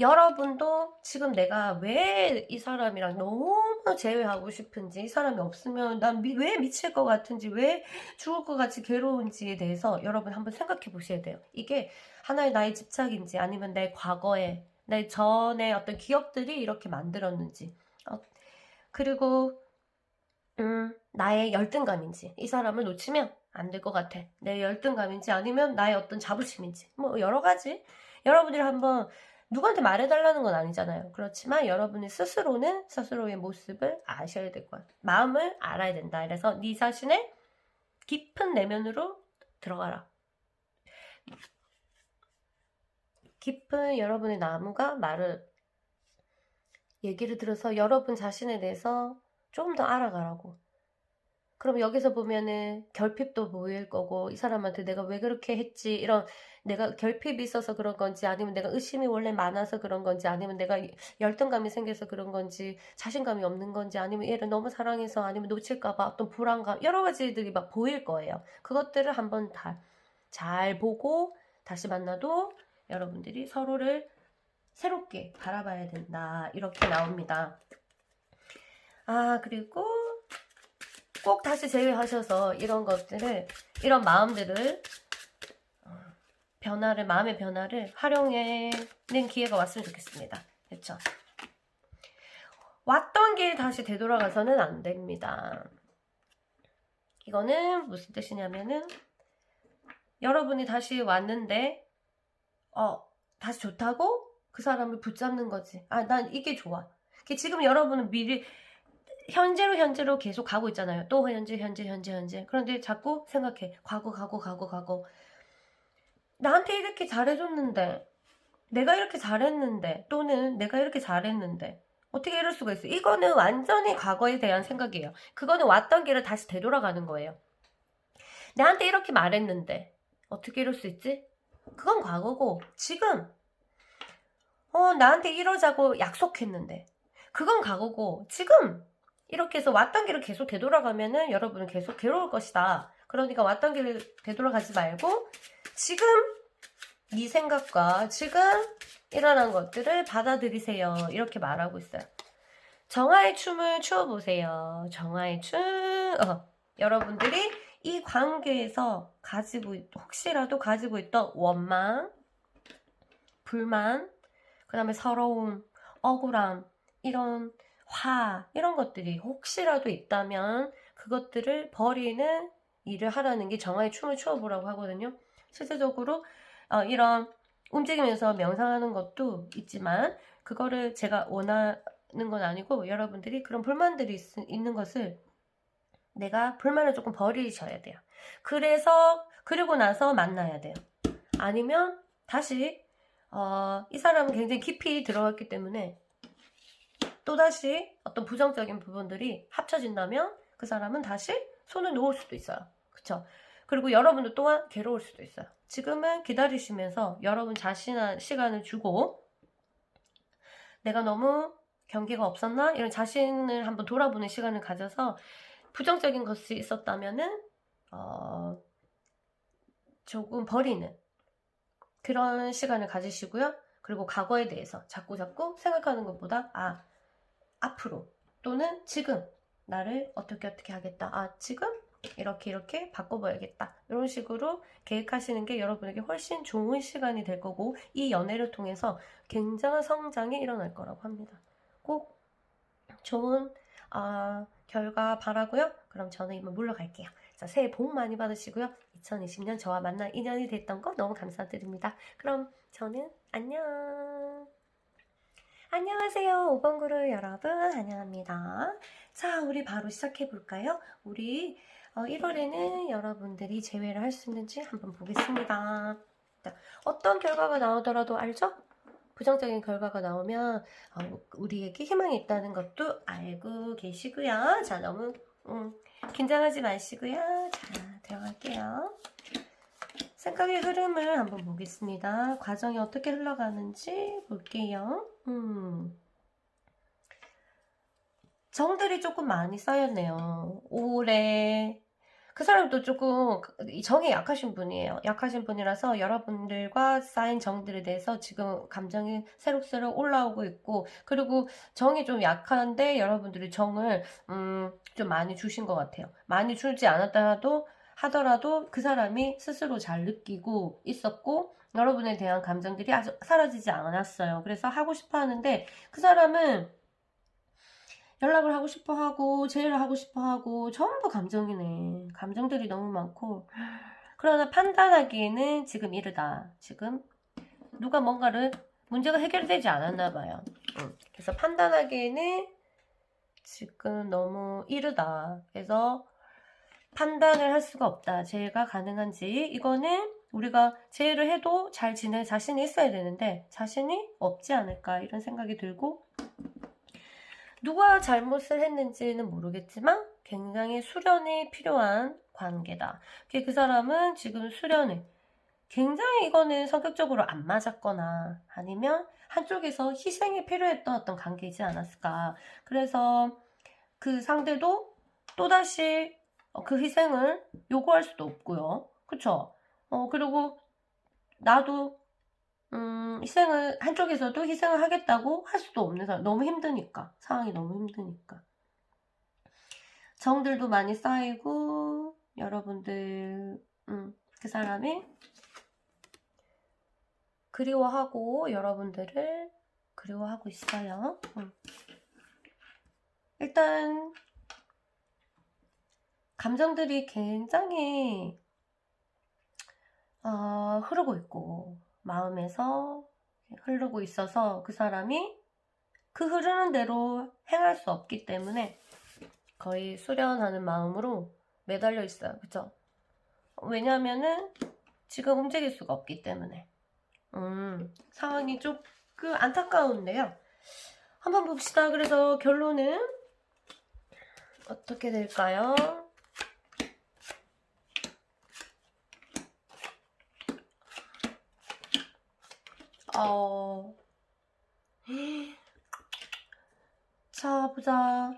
여러분도 지금 내가 왜 이 사람이랑 너무 재회하고 싶은지 이 사람이 없으면 난 왜 미칠 것 같은지 왜 죽을 것 같이 괴로운지에 대해서 여러분 한번 생각해 보셔야 돼요. 이게 하나의 나의 집착인지 아니면 내 과거에 내 전에 어떤 기억들이 이렇게 만들었는지 그리고 나의 열등감인지 이 사람을 놓치면 안 될 것 같아. 내 열등감인지 아니면 나의 어떤 자부심인지 뭐 여러 가지 여러분들이 한번 누구한테 말해달라는 건 아니잖아요. 그렇지만 여러분이 스스로는 스스로의 모습을 아셔야 될 거야. 마음을 알아야 된다. 그래서 네 자신의 깊은 내면으로 들어가라. 깊은 여러분의 나무가 얘기를 들어서 여러분 자신에 대해서 조금 더 알아가라고. 그럼 여기서 보면은 결핍도 보일 거고 이 사람한테 내가 왜 그렇게 했지 이런 내가 결핍이 있어서 그런 건지 아니면 내가 의심이 원래 많아서 그런 건지 아니면 내가 열등감이 생겨서 그런 건지 자신감이 없는 건지 아니면 얘를 너무 사랑해서 아니면 놓칠까봐 어떤 불안감 여러 가지들이 막 보일 거예요. 그것들을 한번 다 잘 보고 다시 만나도 여러분들이 서로를 새롭게 바라봐야 된다 이렇게 나옵니다. 그리고 꼭 다시 제외하셔서 이런 것들을 이런 마음들을 마음의 변화를 활용해낸 기회가 왔으면 좋겠습니다. 그렇죠? 왔던 길 다시 되돌아가서는 안 됩니다. 이거는 무슨 뜻이냐면은 여러분이 다시 왔는데 다시 좋다고 그 사람을 붙잡는 거지. 난 이게 좋아. 지금 여러분은 현재로 계속 가고 있잖아요. 또 현재. 그런데 자꾸 생각해. 과거. 나한테 이렇게 잘해줬는데, 내가 이렇게 잘했는데, 또는 내가 이렇게 잘했는데, 어떻게 이럴 수가 있어? 이거는 완전히 과거에 대한 생각이에요. 그거는 왔던 길을 다시 되돌아가는 거예요. 나한테 이렇게 말했는데, 어떻게 이럴 수 있지? 그건 과거고, 지금, 나한테 이러자고 약속했는데, 그건 과거고, 지금, 이렇게 해서 왔던 길을 계속 되돌아가면은 여러분은 계속 괴로울 것이다. 그러니까 왔던 길을 되돌아가지 말고 지금 네 생각과 지금 일어난 것들을 받아들이세요. 이렇게 말하고 있어요. 정화의 춤을 추어보세요. 정화의 춤. 여러분들이 이 관계에서 혹시라도 가지고 있던 원망, 불만, 그 다음에 서러움, 억울함, 이런 이런 것들이 혹시라도 있다면 그것들을 버리는 일을 하라는 게 정화의 춤을 추어보라고 하거든요. 실제적으로 이런 움직이면서 명상하는 것도 있지만 그거를 제가 원하는 건 아니고 여러분들이 그런 불만들이 있는 것을 내가 불만을 조금 버리셔야 돼요. 그리고 나서 만나야 돼요. 아니면 다시 이 사람은 굉장히 깊이 들어갔기 때문에 또다시 어떤 부정적인 부분들이 합쳐진다면 그 사람은 다시 손을 놓을 수도 있어요. 그쵸? 그리고 여러분도 또한 괴로울 수도 있어요. 지금은 기다리시면서 여러분 자신한 시간을 주고 내가 너무 경계가 없었나? 이런 자신을 한번 돌아보는 시간을 가져서 부정적인 것이 있었다면은 조금 버리는 그런 시간을 가지시고요. 그리고 과거에 대해서 자꾸 생각하는 것보다 앞으로 또는 지금 나를 어떻게 하겠다. 지금 이렇게 바꿔봐야겠다. 이런 식으로 계획하시는 게 여러분에게 훨씬 좋은 시간이 될 거고 이 연애를 통해서 굉장한 성장이 일어날 거라고 합니다. 꼭 좋은 결과 바라고요. 그럼 저는 이만 물러갈게요. 자, 새해 복 많이 받으시고요. 2020년 저와 만날 인연이 됐던 거 너무 감사드립니다. 그럼 저는 안녕. 안녕하세요. 5번 그룹 여러분 환영합니다. 자, 우리 바로 시작해볼까요? 우리 1월에는 여러분들이 제외를 할 수 있는지 한번 보겠습니다. 어떤 결과가 나오더라도 알죠? 부정적인 결과가 나오면 우리에게 희망이 있다는 것도 알고 계시고요. 자, 너무 긴장하지 마시고요. 자, 들어갈게요. 생각의 흐름을 한번 보겠습니다. 과정이 어떻게 흘러가는지 볼게요. 정들이 조금 많이 쌓였네요. 올해 그 사람도 조금 정이 약하신 분이에요. 약하신 분이라서 여러분들과 쌓인 정들에 대해서 지금 감정이 새록새록 올라오고 있고, 그리고 정이 좀 약한데 여러분들이 정을 좀 많이 주신 것 같아요. 많이 주지 하더라도 그 사람이 스스로 잘 느끼고 있었고 여러분에 대한 감정들이 아주 사라지지 않았어요. 그래서 하고 싶어 하는데 그 사람은 연락을 하고 싶어 하고 제의를 하고 싶어 하고 전부 감정이네. 감정들이 너무 많고, 그러나 판단하기에는 지금 이르다. 지금 누가 문제가 해결되지 않았나 봐요. 그래서 판단하기에는 지금 너무 이르다. 그래서 판단을 할 수가 없다. 제의가 가능한지. 이거는 우리가 제의를 해도 잘 지낼 자신이 있어야 되는데 자신이 없지 않을까 이런 생각이 들고, 누가 잘못을 했는지는 모르겠지만 굉장히 수련이 필요한 관계다. 그 사람은 지금 수련을 굉장히 이거는 성격적으로 안 맞았거나 아니면 한쪽에서 희생이 필요했던 어떤 관계이지 않았을까. 그래서 그 상대도 또다시 그 희생을 요구할 수도 없고요. 그쵸? 그리고 나도 한쪽에서도 희생을 하겠다고 할 수도 없는 상황. 너무 힘드니까. 상황이 너무 힘드니까. 정들도 많이 쌓이고, 여러분들, 그 사람이 그리워하고, 여러분들을 그리워하고 있어요. 일단, 감정들이 굉장히, 흐르고 있고, 마음에서 흐르고 있어서 그 사람이 그 흐르는 대로 행할 수 없기 때문에 거의 수련하는 마음으로 매달려 있어요. 그쵸? 왜냐하면은 지금 움직일 수가 없기 때문에 상황이 조금 안타까운데요. 한번 봅시다. 그래서 결론은 어떻게 될까요? 자, 보자.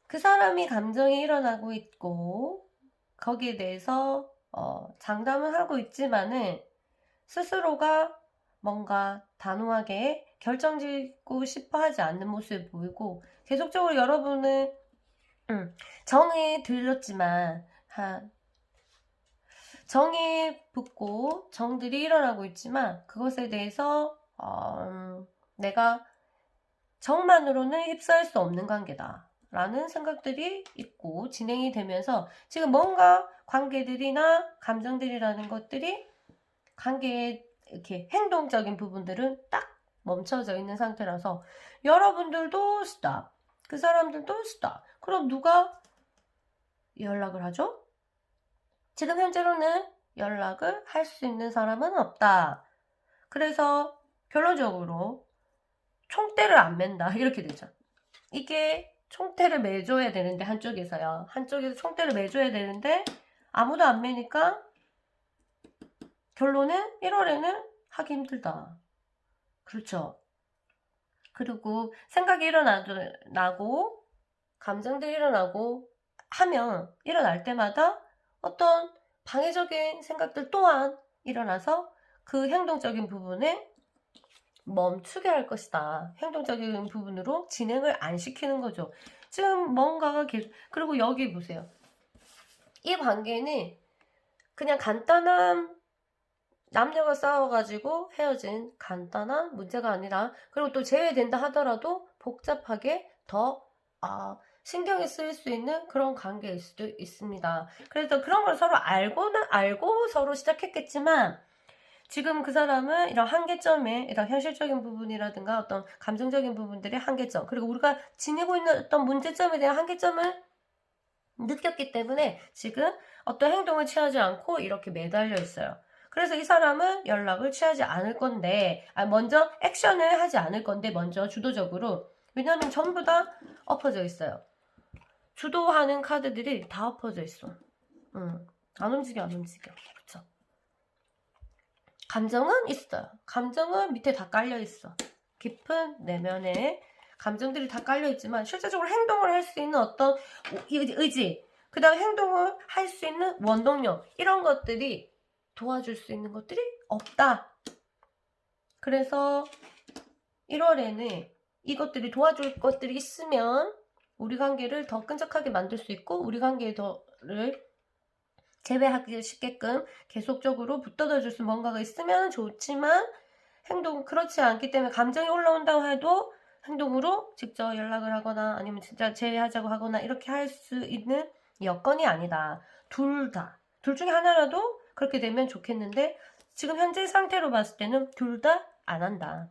그 사람이 감정이 일어나고 있고 거기에 대해서 장담을 하고 있지만은 스스로가 뭔가 단호하게 결정짓고 싶어 하지 않는 모습을 보이고 계속적으로 여러분은 정이 들렸지만 정이 붙고 정들이 일어나고 있지만 그것에 대해서 내가 정만으로는 휩싸일 수 없는 관계다 라는 생각들이 있고 진행이 되면서 지금 뭔가 관계들이나 감정들이라는 것들이 관계의 이렇게 행동적인 부분들은 딱 멈춰져 있는 상태라서 여러분들도 스탑, 그 사람들도 스탑. 그럼 누가 연락을 하죠? 지금 현재로는 연락을 할 수 있는 사람은 없다. 그래서 결론적으로 총대를 안 맨다 이렇게 되죠. 이게 총대를 매줘야 되는데 한쪽에서요. 한쪽에서 총대를 매줘야 되는데 아무도 안 매니까 결론은 1월에는 하기 힘들다. 그렇죠. 그리고 생각이 일어나고 감정들이 일어나고 하면 일어날 때마다 어떤 방해적인 생각들 또한 일어나서 그 행동적인 부분에 멈추게 할 것이다. 행동적인 부분으로 진행을 안 시키는 거죠. 지금 뭔가가 계속 그리고 여기 보세요. 이 관계는 그냥 간단한 남녀가 싸워가지고 헤어진 간단한 문제가 아니라 그리고 또 재회된다 하더라도 복잡하게 더 신경이 쓰일 수 있는 그런 관계일 수도 있습니다. 그래서 그런 걸 서로 알고 서로 시작했겠지만 지금 그 사람은 이런 한계점에 이런 현실적인 부분이라든가 어떤 감정적인 부분들의 한계점 그리고 우리가 지니고 있는 어떤 문제점에 대한 한계점을 느꼈기 때문에 지금 어떤 행동을 취하지 않고 이렇게 매달려 있어요. 그래서 이 사람은 연락을 취하지 않을 건데 먼저 액션을 하지 않을 건데 먼저 주도적으로 왜냐하면 전부 다 엎어져 있어요. 주도하는 카드들이 다 엎어져 있어. 안 움직여. 그렇죠? 감정은 있어요. 감정은 밑에 다 깔려 있어. 깊은 내면에 감정들이 다 깔려 있지만 실제적으로 행동을 할 수 있는 어떤 의지, 그 다음 행동을 할 수 있는 원동력 이런 것들이 도와줄 수 있는 것들이 없다. 그래서 1월에는 이것들이 도와줄 것들이 있으면 우리 관계를 더 끈적하게 만들 수 있고 우리 관계를 재배하기 쉽게끔 계속적으로 붙들어줄 수 뭔가가 있으면 좋지만 행동 그렇지 않기 때문에 감정이 올라온다고 해도 행동으로 직접 연락을 하거나 아니면 진짜 재회하자고 하거나 이렇게 할 수 있는 여건이 아니다. 둘 중에 하나라도 그렇게 되면 좋겠는데 지금 현재 상태로 봤을 때는 둘 다 안 한다.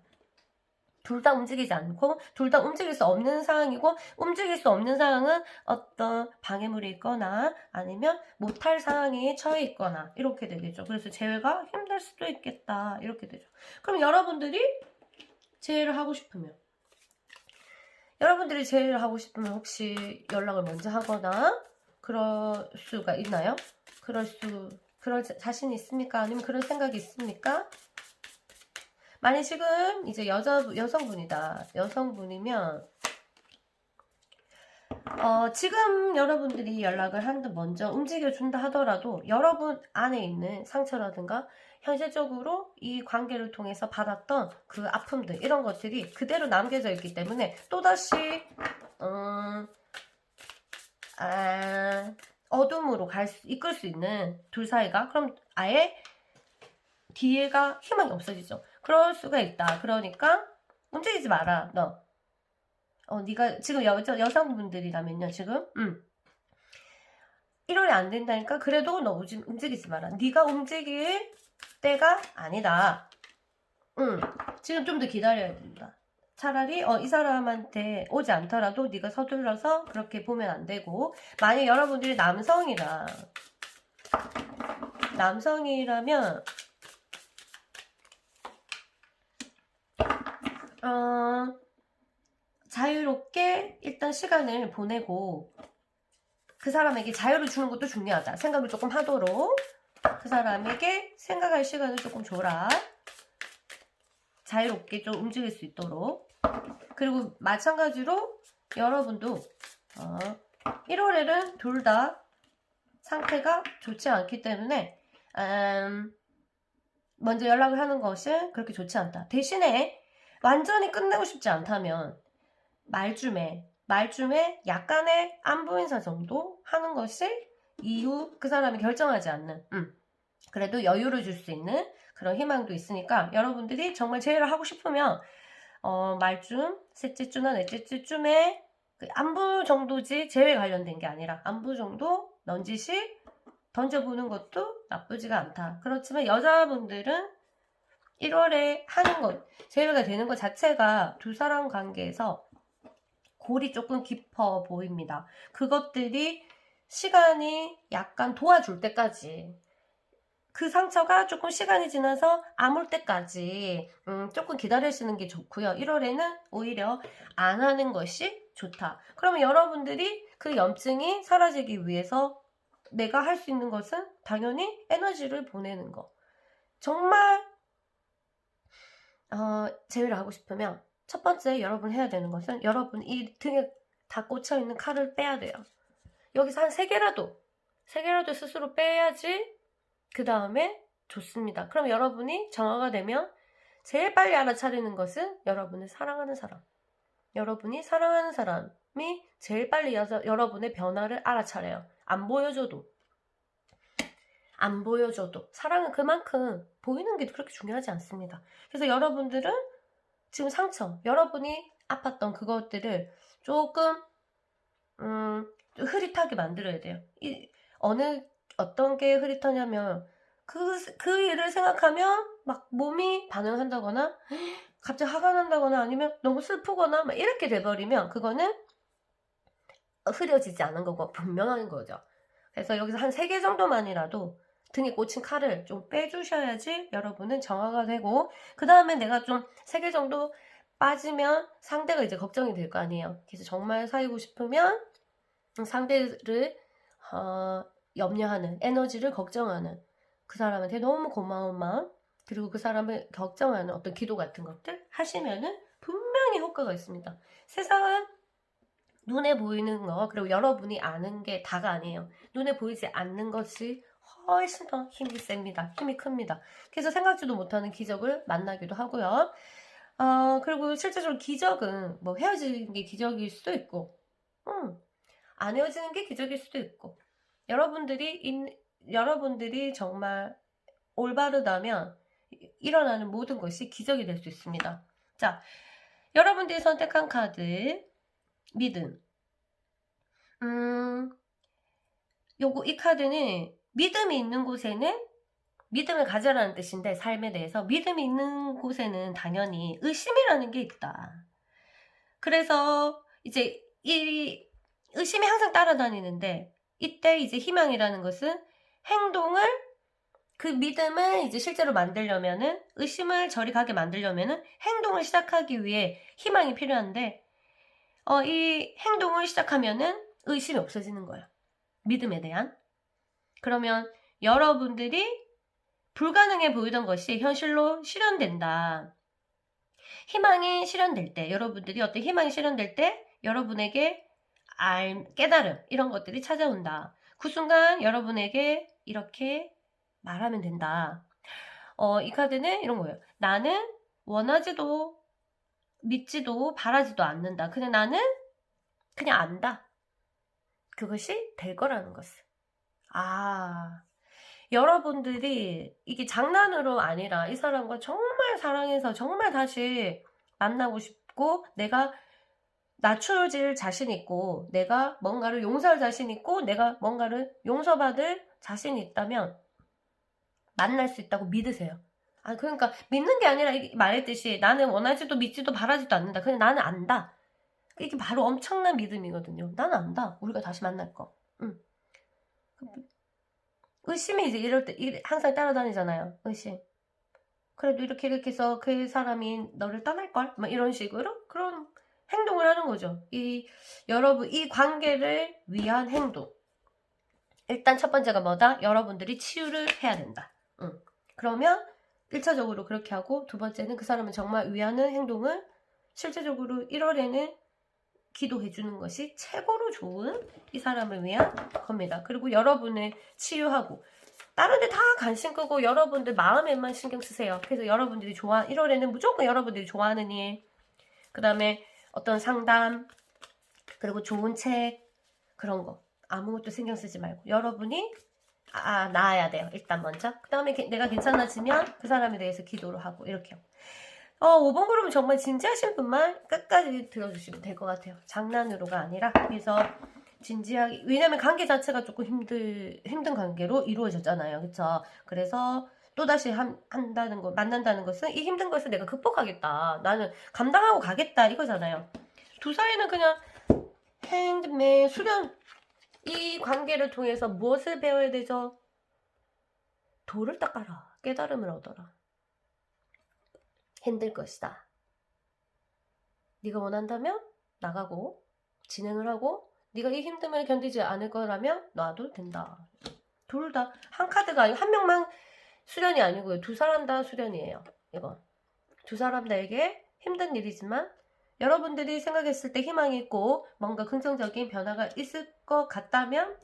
둘 다 움직이지 않고 둘 다 움직일 수 없는 상황이고 움직일 수 없는 상황은 어떤 방해물이 있거나 아니면 못할 상황에 처해 있거나 이렇게 되겠죠. 그래서 재회가 힘들 수도 있겠다 이렇게 되죠. 그럼 여러분들이 재회를 하고 싶으면 혹시 연락을 먼저 하거나 그럴 수가 있나요? 그럴 자신이 있습니까? 아니면 그럴 생각이 있습니까? 만약 지금 이제 여성분이다. 여성분이면 지금 여러분들이 연락을 먼저 움직여준다 하더라도 여러분 안에 있는 상처라든가 현실적으로 이 관계를 통해서 받았던 그 아픔들 이런 것들이 그대로 남겨져 있기 때문에 또다시 어둠으로 이끌 수 있는 둘 사이가 그럼 아예 뒤에가 희망이 없어지죠. 그럴 수가 있다. 그러니까 움직이지 마라. 너. 네가 지금 여성분들이라면요. 지금 1월에 안 된다니까 그래도 너 움직이지 마라. 네가 움직일 때가 아니다. 지금 좀 더 기다려야 된다. 차라리 이 사람한테 오지 않더라도 네가 서둘러서 그렇게 보면 안 되고 만약 여러분들이 남성이라면 자유롭게 일단 시간을 보내고 그 사람에게 자유를 주는 것도 중요하다. 생각을 조금 하도록 그 사람에게 생각할 시간을 조금 줘라. 자유롭게 좀 움직일 수 있도록. 그리고 마찬가지로 여러분도 1월에는 둘 다 상태가 좋지 않기 때문에 먼저 연락을 하는 것은 그렇게 좋지 않다. 대신에 완전히 끝내고 싶지 않다면 말쯤에 약간의 안부 인사 정도 하는 것을 이후 그 사람이 결정하지 않는 그래도 여유를 줄 수 있는 그런 희망도 있으니까 여러분들이 정말 제의를 하고 싶으면 말쯤 셋째 주나 넷째 주쯤에 그 안부 정도지 제외 관련된 게 아니라 안부 정도 넌지시 던져보는 것도 나쁘지가 않다. 그렇지만 여자분들은 1월에 하는 것, 제외가 되는 것 자체가 두 사람 관계에서 골이 조금 깊어 보입니다. 그것들이 시간이 약간 도와줄 때까지 그 상처가 조금 시간이 지나서 아물 때까지 조금 기다리시는 게 좋고요. 1월에는 오히려 안 하는 것이 좋다. 그러면 여러분들이 그 염증이 사라지기 위해서 내가 할 수 있는 것은 당연히 에너지를 보내는 거. 정말 제외를 하고 싶으면 첫 번째 여러분 해야 되는 것은 여러분 이 등에 다 꽂혀있는 칼을 빼야 돼요. 여기서 한 3개라도 스스로 빼야지 그 다음에 좋습니다. 그럼 여러분이 정화가 되면 제일 빨리 알아차리는 것은 여러분을 사랑하는 사람. 여러분이 사랑하는 사람이 제일 빨리 여러분의 변화를 알아차려요. 안 보여줘도 사랑은 그만큼 보이는 게 그렇게 중요하지 않습니다. 그래서 여러분들은 지금 상처, 여러분이 아팠던 그것들을 조금 흐릿하게 만들어야 돼요. 어떤 게 흐릿하냐면 그 일을 생각하면 막 몸이 반응한다거나 갑자기 화가 난다거나 아니면 너무 슬프거나 막 이렇게 돼버리면 그거는 흐려지지 않은 거고 분명한 거죠. 그래서 여기서 한 3개 정도만이라도 등에 꽂힌 칼을 좀 빼주셔야지 여러분은 정화가 되고 그 다음에 내가 좀 3개 정도 빠지면 상대가 이제 걱정이 될 거 아니에요. 그래서 정말 사귀고 싶으면 상대를 염려하는, 에너지를 걱정하는 그 사람한테 너무 고마운 마음 그리고 그 사람을 걱정하는 어떤 기도 같은 것들 하시면은 분명히 효과가 있습니다. 세상은 눈에 보이는 거 그리고 여러분이 아는 게 다가 아니에요. 눈에 보이지 않는 것이 훨씬 더 힘이 셉니다. 힘이 큽니다. 그래서 생각지도 못하는 기적을 만나기도 하고요. 그리고 실제적으로 기적은 뭐 헤어지는 게 기적일 수도 있고 안 헤어지는 게 기적일 수도 있고 여러분들이 정말 올바르다면 일어나는 모든 것이 기적이 될 수 있습니다. 자, 여러분들이 선택한 카드 믿음. 이 카드는 믿음이 있는 곳에는 믿음을 가져라는 뜻인데 삶에 대해서 믿음이 있는 곳에는 당연히 의심이라는 게 있다. 그래서 이제 이 의심이 항상 따라다니는데 이때 이제 희망이라는 것은 그 믿음을 이제 실제로 만들려면은 의심을 저리 가게 만들려면은 행동을 시작하기 위해 희망이 필요한데 이 행동을 시작하면은 의심이 없어지는 거예요. 믿음에 대한. 그러면 여러분들이 불가능해 보이던 것이 현실로 실현된다. 희망이 실현될 때, 여러분들이 어떤 희망이 실현될 때 여러분에게 깨달음 이런 것들이 찾아온다. 그 순간 여러분에게 이렇게 말하면 된다. 이 카드는 이런 거예요. 나는 원하지도 믿지도 바라지도 않는다. 그냥 나는 그냥 안다. 그것이 될 거라는 것을. 여러분들이 이게 장난으로 아니라 이 사람과 정말 사랑해서 정말 다시 만나고 싶고 내가 낮춰질 자신 있고 내가 뭔가를 용서할 자신 있고 내가 뭔가를 용서받을 자신이 있다면 만날 수 있다고 믿으세요. 그러니까 믿는 게 아니라 말했듯이 나는 원하지도 믿지도 바라지도 않는다. 그냥 나는 안다. 이게 바로 엄청난 믿음이거든요. 나는 안다. 우리가 다시 만날 거. 의심이 이제 이럴 때 항상 따라다니잖아요. 의심. 그래도 이렇게 해서 그 사람이 너를 떠날걸? 막 이런 식으로 그런 행동을 하는 거죠. 여러분 이 관계를 위한 행동. 일단 첫 번째가 뭐다? 여러분들이 치유를 해야 된다. 그러면 1차적으로 그렇게 하고 두 번째는 그 사람을 정말 위하는 행동을 실제적으로 1월에는 기도해 주는 것이 최고로 좋은 이 사람을 위한 겁니다. 그리고 여러분을 치유하고 다른 데 다 관심 끄고 여러분들 마음에만 신경 쓰세요. 그래서 여러분들이 1월에는 무조건 여러분들이 좋아하는 일, 그 다음에 어떤 상담, 그리고 좋은 책, 그런 거 아무것도 신경 쓰지 말고 여러분이 나아야 돼요. 일단 먼저. 그 다음에 내가 괜찮아지면 그 사람에 대해서 기도를 하고 이렇게요. 5번 그룹은 정말 진지하신 분만 끝까지 들어주시면 될 것 같아요. 장난으로가 아니라. 그래서 진지하게, 왜냐면 관계 자체가 조금 힘든 관계로 이루어졌잖아요. 그쵸? 그래서 또다시 만난다는 것은 이 힘든 것을 내가 극복하겠다. 나는 감당하고 가겠다. 이거잖아요. 두 사이는 그냥 핸드맨, 수련, 이 관계를 통해서 무엇을 배워야 되죠? 도를 닦아라. 깨달음을 얻어라. 힘들 것이다. 네가 원한다면 나가고 진행을 하고 네가 이 힘듦을 견디지 않을 거라면 놔도 된다. 둘 다 한 카드가 아니고 한 명만 수련이 아니고요. 두 사람 다 수련이에요. 이거 두 사람 다에게 힘든 일이지만 여러분들이 생각했을 때 희망이 있고 뭔가 긍정적인 변화가 있을 것 같다면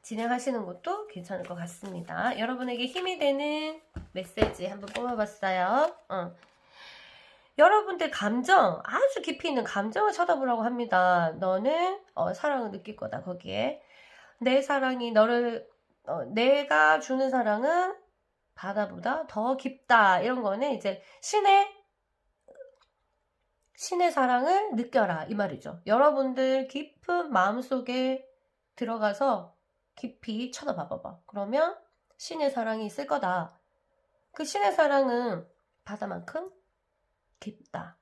진행하시는 것도 괜찮을 것 같습니다. 여러분에게 힘이 되는 메시지 한번 뽑아봤어요. 여러분들 감정, 아주 깊이 있는 감정을 쳐다보라고 합니다. 너는 사랑을 느낄 거다. 거기에 내 사랑이 내가 주는 사랑은 바다보다 더 깊다. 이런 거는 이제 신의 사랑을 느껴라 이 말이죠. 여러분들 깊은 마음속에 들어가서 깊이 쳐다봐봐. 그러면 신의 사랑이 있을 거다. 그 신의 사랑은 바다만큼 깊다.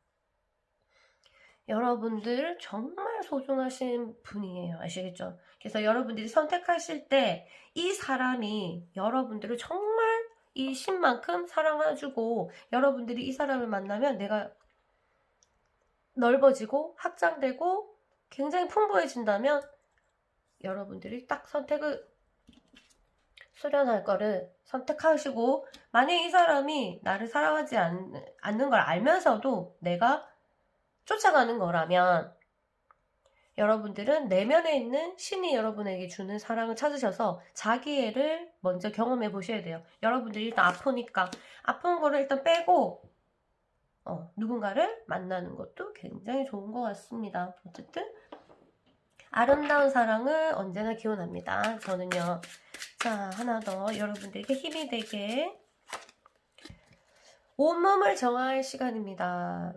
여러분들 정말 소중하신 분이에요. 아시겠죠? 그래서 여러분들이 선택하실 때 이 사람이 여러분들을 정말 이 신만큼 사랑해주고 여러분들이 이 사람을 만나면 내가 넓어지고 확장되고 굉장히 풍부해진다면 여러분들이 딱 선택을 수련할 거를 선택하시고 만약에 이 사람이 나를 사랑하지 않는 걸 알면서도 내가 쫓아가는 거라면 여러분들은 내면에 있는 신이 여러분에게 주는 사랑을 찾으셔서 자기애를 먼저 경험해 보셔야 돼요. 여러분들이 일단 아프니까 아픈 거를 일단 빼고 누군가를 만나는 것도 굉장히 좋은 것 같습니다. 어쨌든 아름다운 사랑을 언제나 기원합니다. 저는요. 자, 하나 더 여러분들에게 힘이 되게 온몸을 정화할 시간입니다.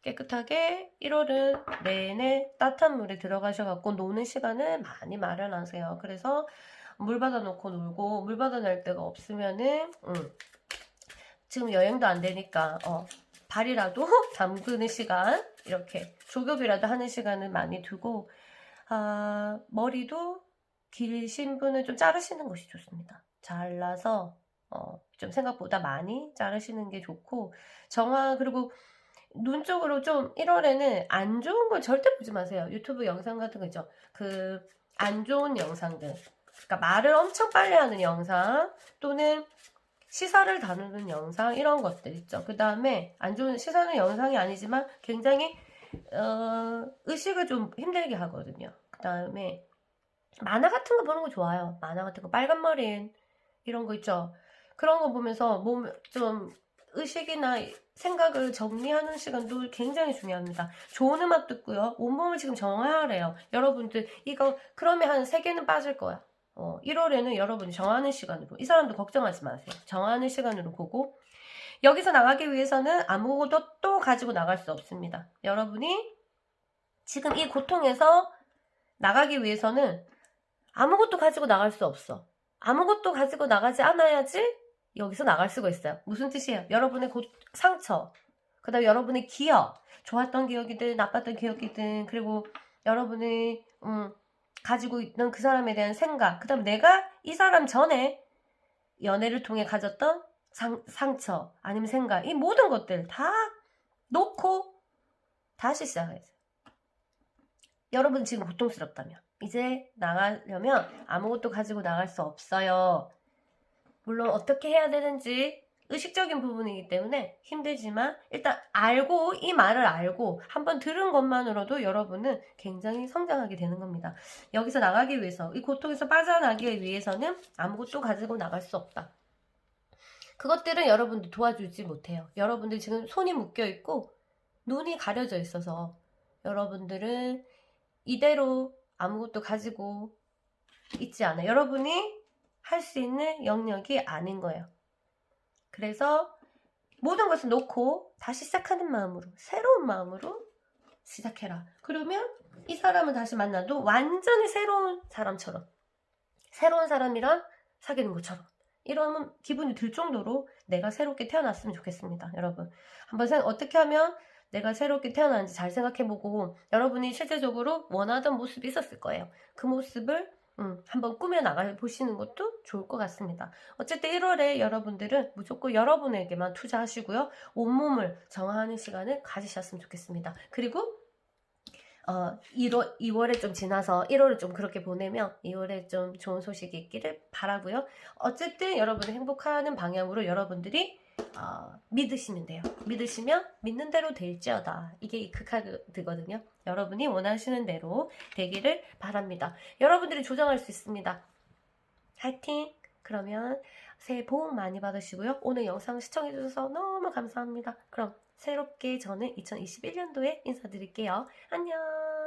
깨끗하게 1월은 내내 따뜻한 물에 들어가셔갖고 노는 시간을 많이 마련하세요. 그래서 물 받아놓고 놀고 물 받아낼 데가 없으면은 지금 여행도 안 되니까 발이라도 담그는 시간 이렇게 조ገብ이라도 하는 시간을 많이 두고 머리도 길신 분은 좀 자르시는 것이 좋습니다. 잘라서 좀 생각보다 많이 자르시는 게 좋고 그리고 눈 쪽으로 좀 1월에는 안 좋은 걸 절대 보지 마세요. 유튜브 영상 같은 거 있죠. 그 안 좋은 영상들, 그러니까 말을 엄청 빨리 하는 영상 또는 시사를 다루는 영상 이런 것들 있죠. 그 다음에 안 좋은 시사는 영상이 아니지만 굉장히 의식을 좀 힘들게 하거든요. 그 다음에 만화 같은 거 보는 거 좋아요. 만화 같은 거 빨간 머리인 이런 거 있죠. 그런 거 보면서 몸 좀 의식이나 생각을 정리하는 시간도 굉장히 중요합니다. 좋은 음악 듣고요. 온몸을 지금 정화하래요. 여러분들 이거 그러면 한 3개는 빠질 거야. 1월에는 여러분이 정하는 시간으로 이 사람도 걱정하지 마세요. 정하는 시간으로 보고 여기서 나가기 위해서는 아무것도 또 가지고 나갈 수 없습니다. 여러분이 지금 이 고통에서 나가기 위해서는 아무것도 가지고 나갈 수 없어. 아무것도 가지고 나가지 않아야지 여기서 나갈 수가 있어요. 무슨 뜻이에요? 여러분의 상처, 그 다음에 여러분의 기억, 좋았던 기억이든 나빴던 기억이든 그리고 여러분이 가지고 있는 그 사람에 대한 생각, 그 다음에 내가 이 사람 전에 연애를 통해 가졌던 상처 아니면 생각, 이 모든 것들 다 놓고 다시 시작해야죠. 여러분 지금 고통스럽다면 이제 나가려면 아무것도 가지고 나갈 수 없어요. 물론 어떻게 해야 되는지 의식적인 부분이기 때문에 힘들지만 일단 알고 이 말을 알고 한번 들은 것만으로도 여러분은 굉장히 성장하게 되는 겁니다. 여기서 나가기 위해서 이 고통에서 빠져나가기 위해서는 아무것도 가지고 나갈 수 없다. 그것들은 여러분들 도와주지 못해요. 여러분들 지금 손이 묶여 있고 눈이 가려져 있어서 여러분들은 이대로 아무것도 가지고 있지 않아요. 여러분이 할 수 있는 영역이 아닌 거예요. 그래서 모든 것을 놓고 다시 시작하는 마음으로, 새로운 마음으로 시작해라. 그러면 이 사람을 다시 만나도 완전히 새로운 사람처럼, 새로운 사람이랑 사귀는 것처럼 이러면 기분이 들 정도로 내가 새롭게 태어났으면 좋겠습니다. 여러분 한번 어떻게 하면 내가 새롭게 태어났는지 잘 생각해보고 여러분이 실제적으로 원하던 모습이 있었을 거예요. 그 모습을 한번 꾸며나가 보시는 것도 좋을 것 같습니다. 어쨌든 1월에 여러분들은 무조건 여러분에게만 투자하시고요. 온몸을 정화하는 시간을 가지셨으면 좋겠습니다. 그리고 2월에 좀 지나서 1월을 좀 그렇게 보내면 2월에 좀 좋은 소식이 있기를 바라고요. 어쨌든 여러분이 행복하는 방향으로 여러분들이 믿으시면 돼요. 믿으시면 믿는 대로 될지어다. 이게 이 극하드거든요. 여러분이 원하시는 대로 되기를 바랍니다. 여러분들이 조정할 수 있습니다. 화이팅! 그러면 새해 복 많이 받으시고요. 오늘 영상 시청해주셔서 너무 감사합니다. 그럼 새롭게 저는 2021년도에 인사드릴게요. 안녕!